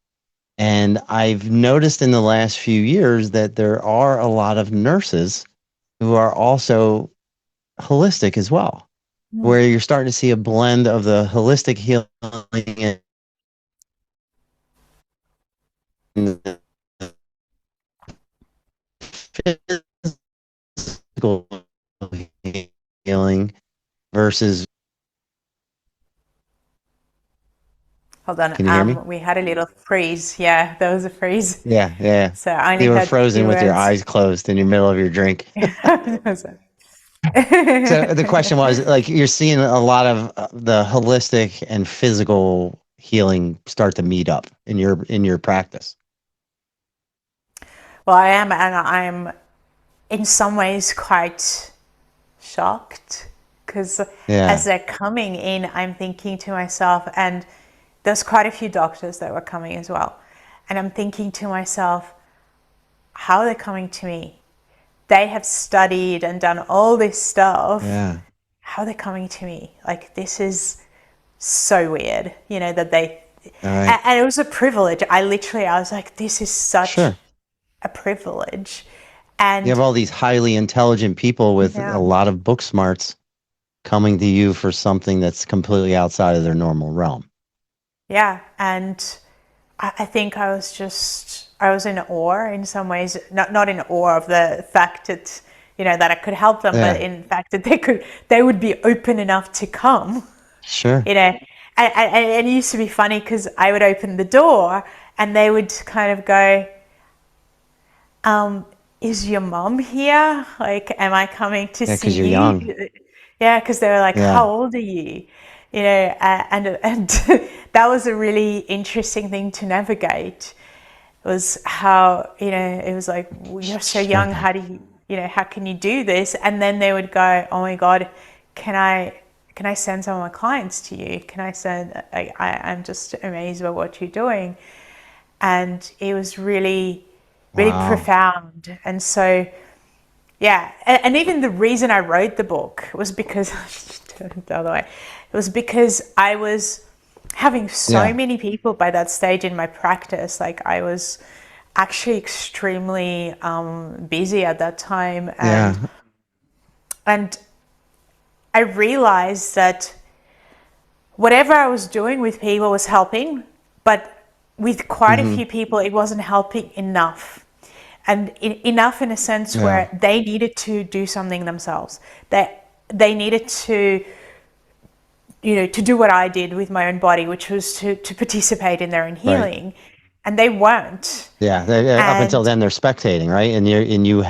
And I've noticed in the last few years that there are a lot of nurses who are also holistic as well, where you're starting to see a blend of the holistic healing and the physical healing versus. Hold on, Can you hear me? we had a little freeze. Yeah, there was a freeze. Yeah, yeah. So I only You were heard a frozen few with your words. eyes closed in the middle of your drink. So- So the question was, like, you're seeing a lot of the holistic and physical healing start to meet up in your practice. Well, I am, and I'm in some ways quite shocked, because as Yeah, they're coming in, I'm thinking to myself, and there's quite a few doctors that were coming as well, and I'm thinking to myself, how are they coming to me? They have studied and done all this stuff. yeah. how are they coming to me? Like, this is so weird, that they, All right. and it was a privilege. I was like, this is such Sure. a privilege. You have And all these highly intelligent people with a yeah, lot of book smarts coming to you for something that's completely outside of their normal realm. yeah. And I think I was in awe in some ways, not in awe of the fact that, that I could help them, but Yeah, in fact that they would be open enough to come, sure. you know. And it used to be funny because I would open the door and they would kind of go, is your mom here? Like, am I coming to Yeah, see because you're young. you? Yeah, because they were like, how Yeah. old are you? And that was a really interesting thing to navigate, was how, it was like, well, you're so Sure. young, how do you, how can you do this? And then they would go, oh my God, can I send some of my clients to you? Can I send, I'm just amazed by what you're doing. And it was really, really Wow. profound. And so, yeah, and even the reason I wrote the book was because, the other way, it was because I was having so Yeah. many people by that stage in my practice. Like, I was actually extremely busy at that time, and Yeah. and I realized that whatever I was doing with people was helping, but with quite a Hmm. few people, it wasn't helping enough. And enough in a sense Yeah. where they needed to do something themselves. They needed to, to do what I did with my own body, which was to participate in their own Right. healing. And they weren't. Yeah. Up until And then, they're spectating, right? And yeah, you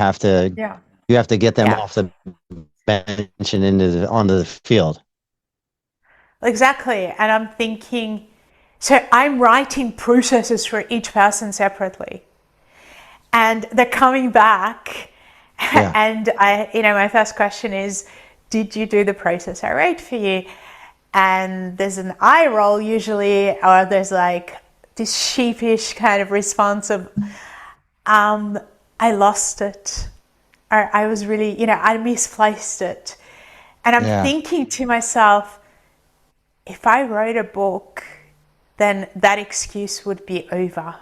have to get them yeah, off the bench and into onto the field. exactly. And I'm thinking, so I'm writing processes for each person separately. And they're coming back. Yeah. And my first question is, did you do the process I wrote for you? And there's an eye roll usually, or there's like this sheepish kind of response of, I lost it. Or I was really, I misplaced it. And I'm Yeah. thinking to myself, if I wrote a book, then that excuse would be over.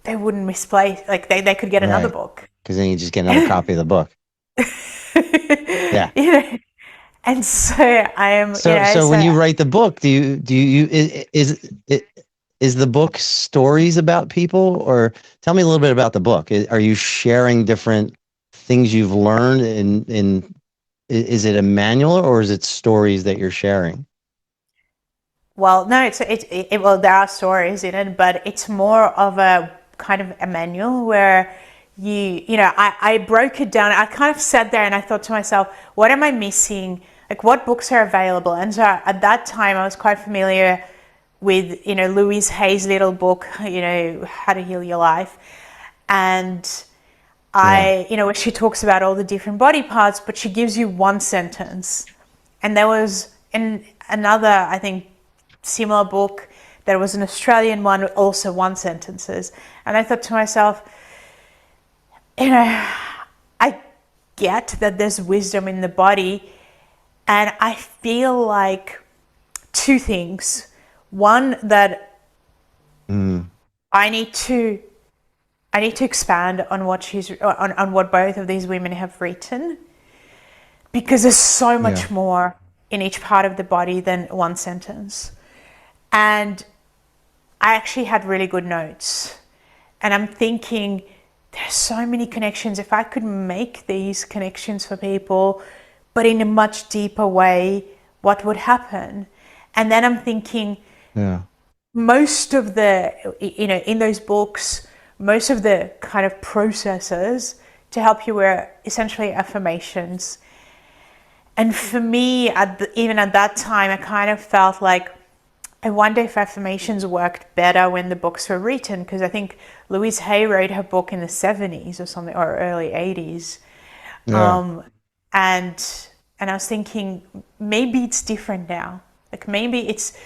They wouldn't misplace, like they could get another Right. book. Because then you just get another copy of the book. Yeah. you know, and so I am, So when you write the book, is the book stories about people, or tell me a little bit about the book? Are you sharing different things you've learned is it a manual or is it stories that you're sharing? well, no, well, there are stories in it, but it's more of a kind of a manual where I broke it down. I kind of sat there and I thought to myself, what am I missing? Like, what books are available? And so at that time, I was quite familiar with, Louise Hay's little book, How to Heal Your Life. And Yeah. where she talks about all the different body parts, but she gives you one sentence. And there was in another, I think, similar book, there was an Australian one, also one sentences. And I thought to myself, I get that there's wisdom in the body, and I feel like two things. One, that Mm, I need to expand on on what both of these women have written, because there's so yeah. much more in each part of the body than one sentence. And I actually had really good notes. And I'm thinking, there's so many connections. If I could make these connections for people, but in a much deeper way, what would happen? And then I'm thinking, Yeah. most of the, in those books, most of the kind of processes to help you were essentially affirmations. And for me, even at that time, I kind of felt like, I wonder if affirmations worked better when the books were written, because I think Louise Hay wrote her book in the 70s or something, or early 80s. Yeah. Um, and I was thinking, maybe it's different now. Like, maybe it's,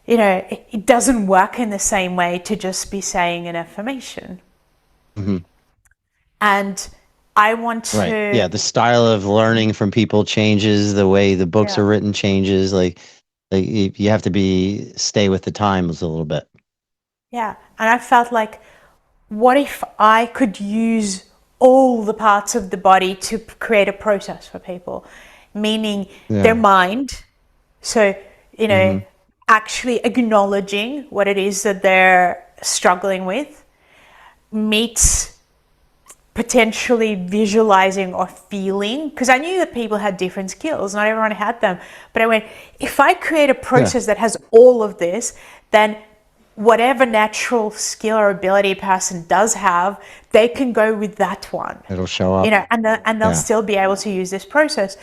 it doesn't work in the same way to just be saying an affirmation. Hmm. And I want Right. Yeah. to, The style of learning from people changes. The way the books yeah, are written changes. Like you have to stay with the times a little bit. yeah. And I felt like, what if I could use all the parts of the body to create a process for people? Meaning their Yeah. mind. So, you know, Hmm. actually acknowledging what it is that they're struggling with meets potentially visualizing or feeling, because I knew that people had different skills, not everyone had them. But I went, if I create a Yeah. process that has all of this, then whatever natural skill or ability a person does have, they can go with that one, It'll show you up. know, and they'll Yeah. still be able to use this process.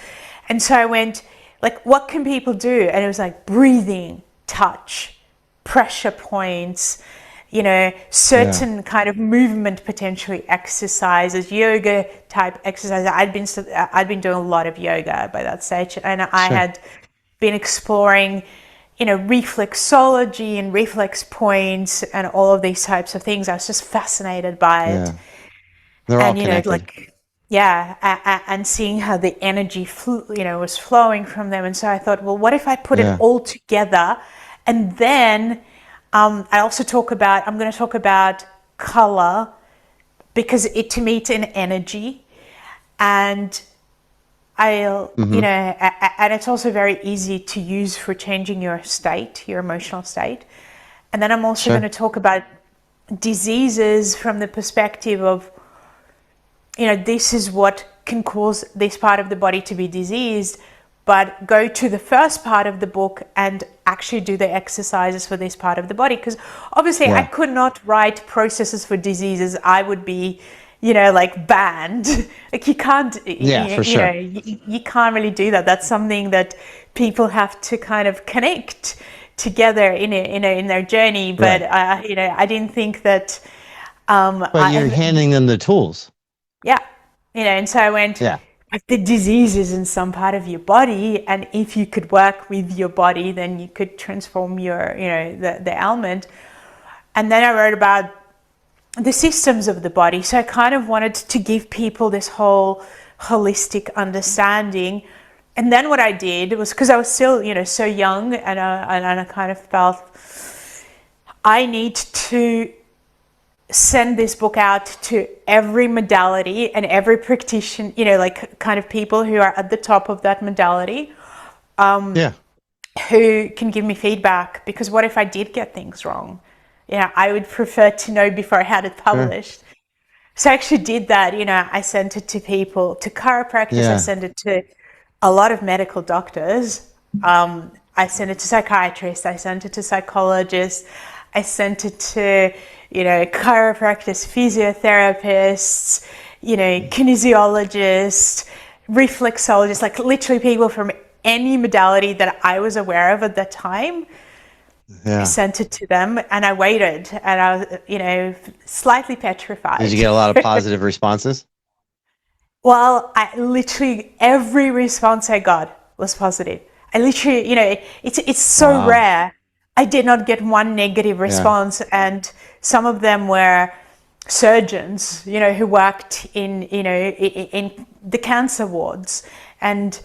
And so I went, like, what can people do? And it was like breathing, touch, pressure points, you know, Yeah. certain kind of movement potentially exercises, yoga type exercises. I'd been doing a lot of yoga by that stage, and I Sure. had been exploring, you know, reflexology and reflex points and all of these types of things. I was just fascinated by it. Yeah. They're all And, you know, connected. like, yeah, and seeing how the energy you know, was flowing from them. And so I thought, well, what if I put it Yeah. all together? And then I'm going to talk about color, because it to me it's an energy, and you Hmm. know, and it's also very easy to use for changing your state, your emotional state. And then I'm also going Sure. to talk about diseases from the perspective of, you know, this is what can cause this part of the body to be diseased, but go to the first part of the book and actually do the exercises for this part of the body. Because obviously I Yeah. could not write processes for diseases. I would be, you know, like banned. Like you can't, Yeah, for you know, sure. you can't really do that. That's something that people have to kind of connect together in their journey. But Right. you know, I didn't think that But you're handing them the tools. yeah, you know, and so I went, Yeah. but the disease is in some part of your body, and if you could work with your body, then you could transform your, you know, the ailment. And then I wrote about the systems of the body. So I kind of wanted to give people this whole holistic understanding. And then what I did was, because I was still, you know, so young, and I kind of felt I need to send this book out to every modality and every practitioner, you know, like kind of people who are at the top of that modality, Yeah. who can give me feedback. Because what if I did get things wrong? You know, I would prefer to know before I had it Sure. published. So I actually did that. You know, I sent it to people, to chiropractors, I Yeah. sent it to a lot of medical doctors. I sent it to psychiatrists, I sent it to psychologists, I sent it to, you know, chiropractors, physiotherapists, you know, kinesiologists, reflexologists, like literally people from any modality that I was aware of at the time. I Yeah. sent it to them and I waited, and I was, you know, slightly Did you petrified. get a lot of positive responses? Well, I literally, every response I got was positive. I literally, you know, it's so Wow. rare. I did not get one negative Yeah. response, and some of them were surgeons, you know, who worked in, you know, in the cancer wards. And,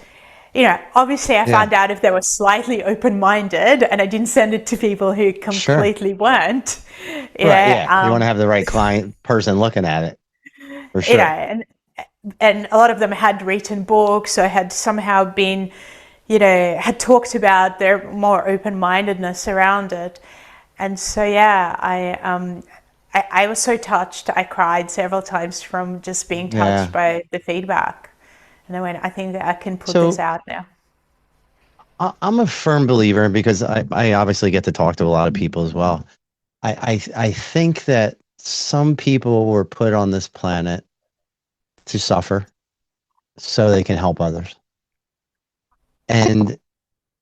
you know, obviously I Yeah. found out if they were slightly open-minded, and I didn't send it to people who Sure. completely weren't, you Right. know, Yeah. You want to have the right client person looking at it for you know, sure. and a lot of them had written books or had somehow been, you know, had talked about their more open-mindedness around it. And so yeah, I was so touched. I cried several times from just being touched Yeah. by the feedback. And I went, I think that I can put this So out now. I'm a firm believer because I obviously get to talk to a lot of people as well. I think that some people were put on this planet to suffer so they can help others. And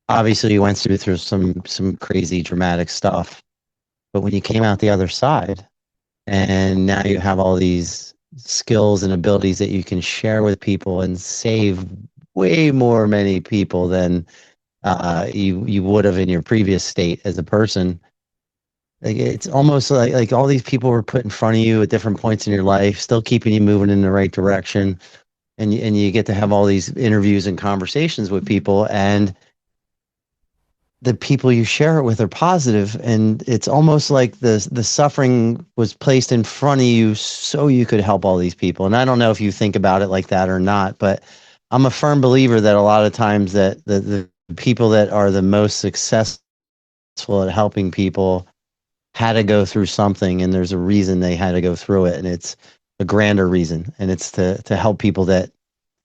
obviously you went through some crazy dramatic stuff. But when you came out the other side and now you have all these skills and abilities that you can share with people and save way more many people than you would have in your previous state as a person, Like it's almost like all these people were put in front of you at different points in your life, still keeping you moving in the right direction. And you get to have all these interviews and conversations with people, and the people you share it with are positive, and it's almost like the suffering was placed in front of you so you could help all these people. And I don't know if you think about it like that or not, but I'm a firm believer that a lot of times that the people that are the most successful at helping people had to go through something, and there's a reason they had to go through it, and it's a grander reason, and it's to help people that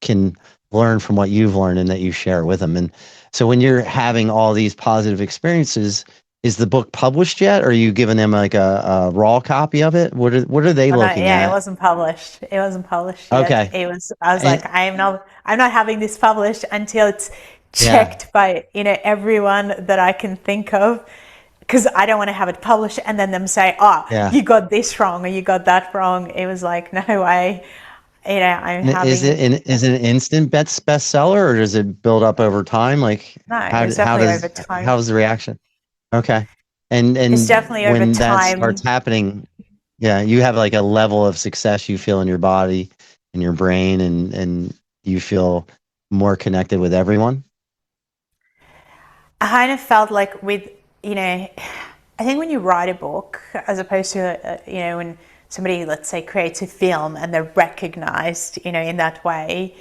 can learn from what you've learned and that you share with them. And so when you're having all these positive experiences, is the book published yet? Or are you giving them like a raw copy of it? What are they Well, no, looking yeah, it at? wasn't published. It wasn't published yet. Okay. It was. I was And like, I'm not having this published until it's yeah, checked by everyone that I can think of, because I don't want to have it published and then them say, oh, yeah. you got this wrong or you got that wrong. It was like, no way. I'm And having. is it an instant bestseller, or does it build up over time? Like No, it was definitely over time. how's the reaction? Okay. It's And definitely over when that starts time. happening, yeah, you have like a level of success you feel in your body and your brain, and you feel more connected with everyone. I kind of felt like with, I think when you write a book, as opposed to, when somebody, let's say, creates a film and they're recognized, in that way,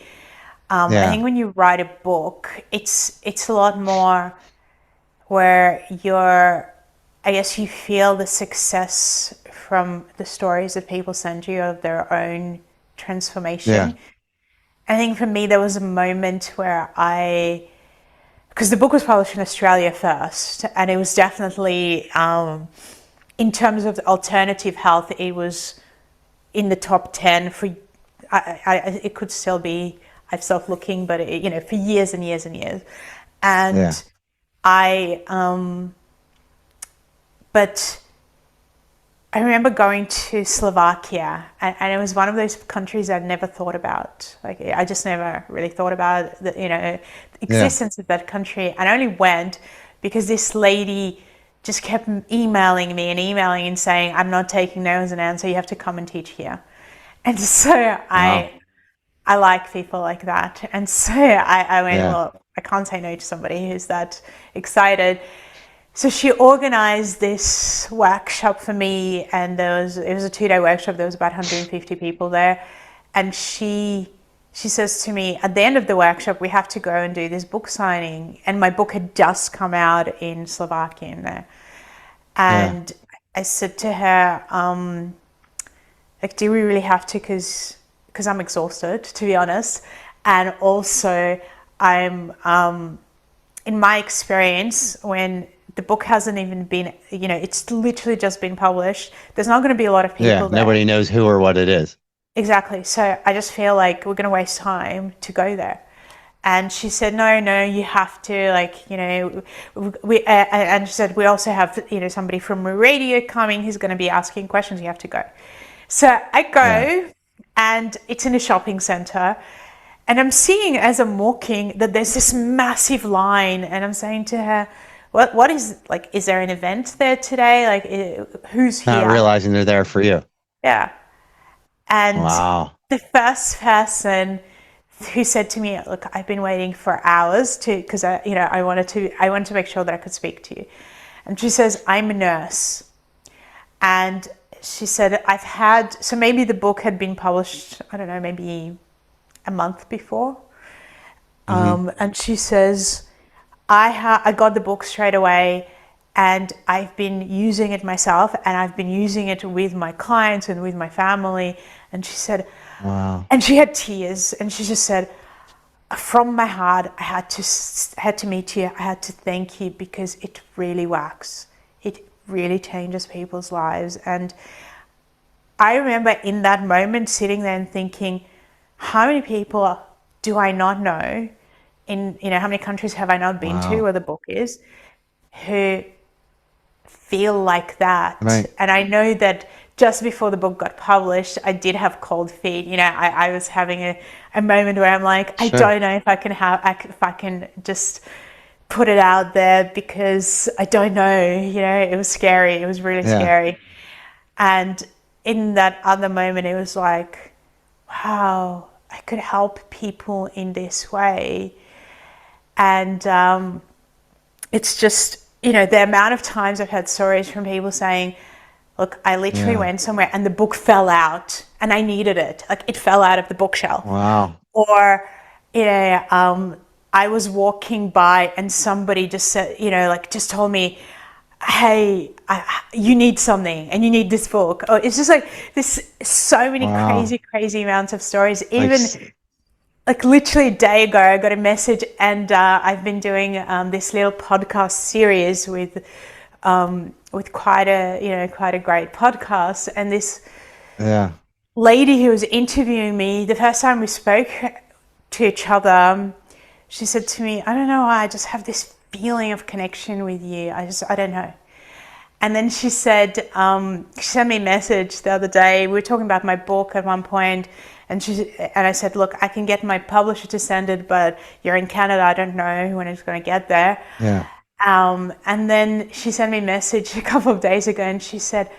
I Yeah, think when you write a book, it's a lot more where I guess you feel the success from the stories that people send you of their own yeah, transformation. I think for me, there was a moment where because the book was published in Australia first, and it was definitely, in terms of alternative health, it was in the top 10 for, it could still be, I've stopped looking, but for years and years and years. yeah, And I, but I remember going to Slovakia, and it was one of those countries I'd never thought about. Like, I just never really thought about the yeah. existence of that country. And I only went because this lady just kept emailing me and emailing and saying, "I'm not taking no as an answer. You have to come and teach here." And so Wow. I like people like that. And so I went, Yeah, well, I can't say no to somebody who's that excited. So she organized this workshop for me, and it was a 2-day workshop. There was about 150 people there, and she says to me at the end of the workshop, we have to go and do this book signing. And my book had just come out in Slovakian there, yeah. and I said to her, like, do we really have to? Because I'm exhausted, to be honest, and also I'm in my experience, when the book hasn't even been, it's literally just been published, there's not going to be a lot of Yeah. people there. Nobody knows who or what it is. Exactly. So I just feel like we're going to waste time to go there. And she said, no, no, you have to, like, and she said, we also have, somebody from radio coming who's going to be asking questions. You have to go. So I Yeah. go, and it's in a shopping center. And I'm seeing as I'm walking that there's this massive line. And I'm saying to her, what is, like, is there an event there today? Like, who's Not here? realizing they're there for you. Yeah. And Wow. the first person who said to me, "Look, I've been waiting for hours because I wanted to make sure that I could speak to you." And she says, "I'm a nurse," and she said, so maybe the book had been published, I don't know, maybe a month before, Hmm. and she says, I got the book straight away, and I've been using it myself, and I've been using it with my clients and with my family." And she said, Wow. and she had tears, and she just said, "From my heart, I had to meet you. I had to thank you because it really works. It really changes people's lives." And I remember in that moment sitting there and thinking, how many people do I not know in, how many countries have I not been to Wow. where the book is, who feel like that? Right. And I know that just before the book got published, I did have cold feet. I was having a moment where I'm like, I Sure. don't know if I can just put it out there because I don't know, it was scary. It was really Yeah. scary. And in that other moment, it was like, wow, I could help people in this way. And it's just, the amount of times I've had stories from people saying, look, I literally Yeah. went somewhere and the book fell out and I needed it. Like it fell out of the bookshelf. Wow. Or, I was walking by and somebody just said, like just told me, hey, you need something and you need this book. Oh, it's just like this so many Wow. crazy, crazy amounts of stories. Like, Even like literally a day ago, I got a message, and I've been doing this little podcast series with quite a great podcast. And this yeah. lady who was interviewing me, the first time we spoke to each other, she said to me, "I don't know why, I just have this feeling of connection with you. I don't know." And then she sent me a message the other day. We were talking about my book at one point, and I said, "Look, I can get my publisher to send it, but you're in Canada. I don't know when it's going to get there." Yeah. And then she sent me a message a couple of days ago, and she said,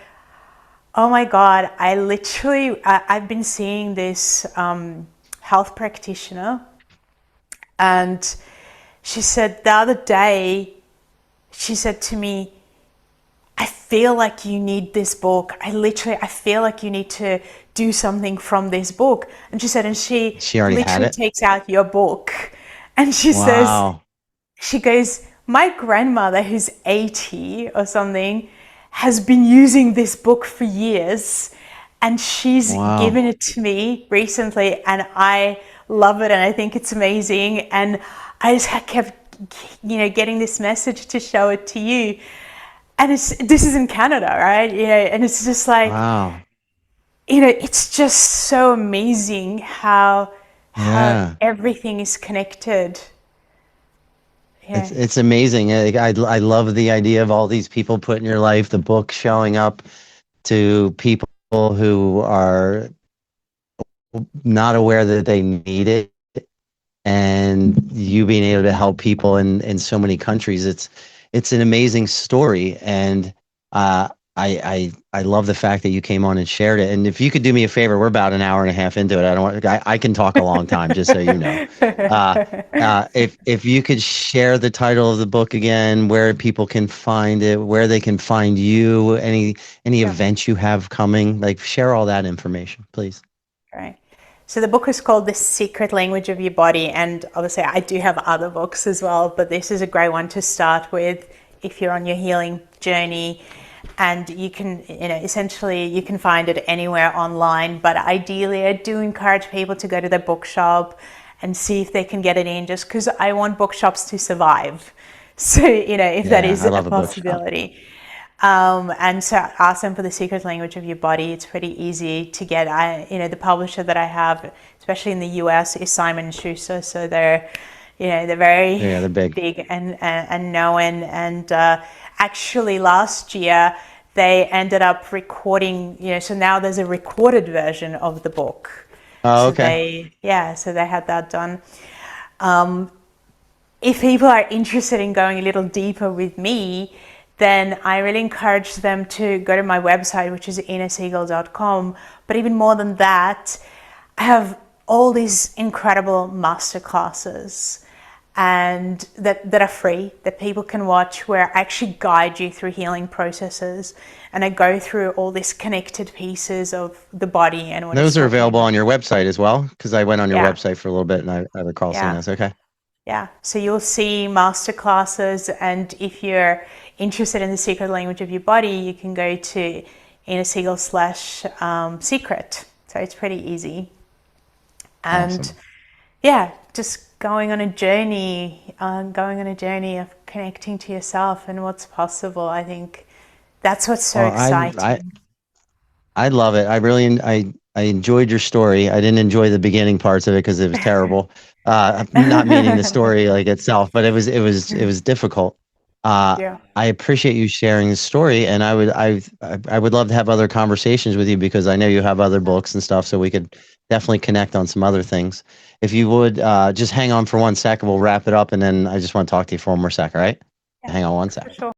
"Oh my God, I've been seeing this health practitioner, and she said the other day, she said to me, I feel like you need this book. I feel like you need to do something from this book." And she said, and she She already had literally it. takes out your book and Wow. she goes, "My grandmother, who's 80 or something, has been using this book for years, and she's Wow. given it to me recently, and I love it, and I think it's amazing. And I just kept, getting this message to show it to you." And this is in Canada, right? And it's just like, Wow. it's just so amazing how Yeah. everything is connected. Yeah. It's amazing. I love the idea of all these people put in your life, the book showing up to people who are not aware that they need it, and you being able to help people in so many countries. It's an amazing story, and I love the fact that you came on and shared it. And if you could do me a favor, we're about an hour and a half into it. I can talk a long time, just so you know. Uh, if you could share the title of the book again, where people can find it, where they can find you, any Yeah. events you have coming, like share all that information, please. Right. So the book is called The Secret Language of Your Body, and obviously I do have other books as well, but this is a great one to start with if you're on your healing journey. And you can, essentially you can find it anywhere online, but ideally I do encourage people to go to the bookshop and see if they can get it in, just because I want bookshops to survive. So, if that Yeah, is I a love a bookshop. possibility. And so ask them for The Secret Language of Your Body. It's pretty easy to get. The publisher that I have, especially in the US, is Simon and Schuster. So they're very Yeah, they're big. big and known. And actually, last year they ended up recording. So now there's a recorded version of the book. Oh, So okay. they had that done. If people are interested in going a little deeper with me, then I really encourage them to go to my website, which is innasegal.com. But even more than that, I have all these incredible masterclasses and that are free, that people can watch, where I actually guide you through healing processes, and I go through all these connected pieces of the body and what it's Those are talking available about. on your website as well, because I went on your Yeah, website for a little bit and I recall seeing yeah. this. Okay. Yeah, so you'll see masterclasses, and if you're interested in the secret language of your body, you can go to Inna Segal / secret. So it's pretty easy. And Awesome. yeah, just going on a journey of connecting to yourself and what's possible. I think that's what's so Well, exciting. I love it. I enjoyed your story. I didn't enjoy the beginning parts of it because it was terrible. Not meaning the story like itself, but it was difficult. Uh, Yeah. I appreciate you sharing this story, and I would love to have other conversations with you because I know you have other books and stuff, so we could definitely connect on some other things. If you would just hang on for 1 second, we'll wrap it up, and then I just want to talk to you for one more sec. All right? Yeah, Hang on one sec. for sure.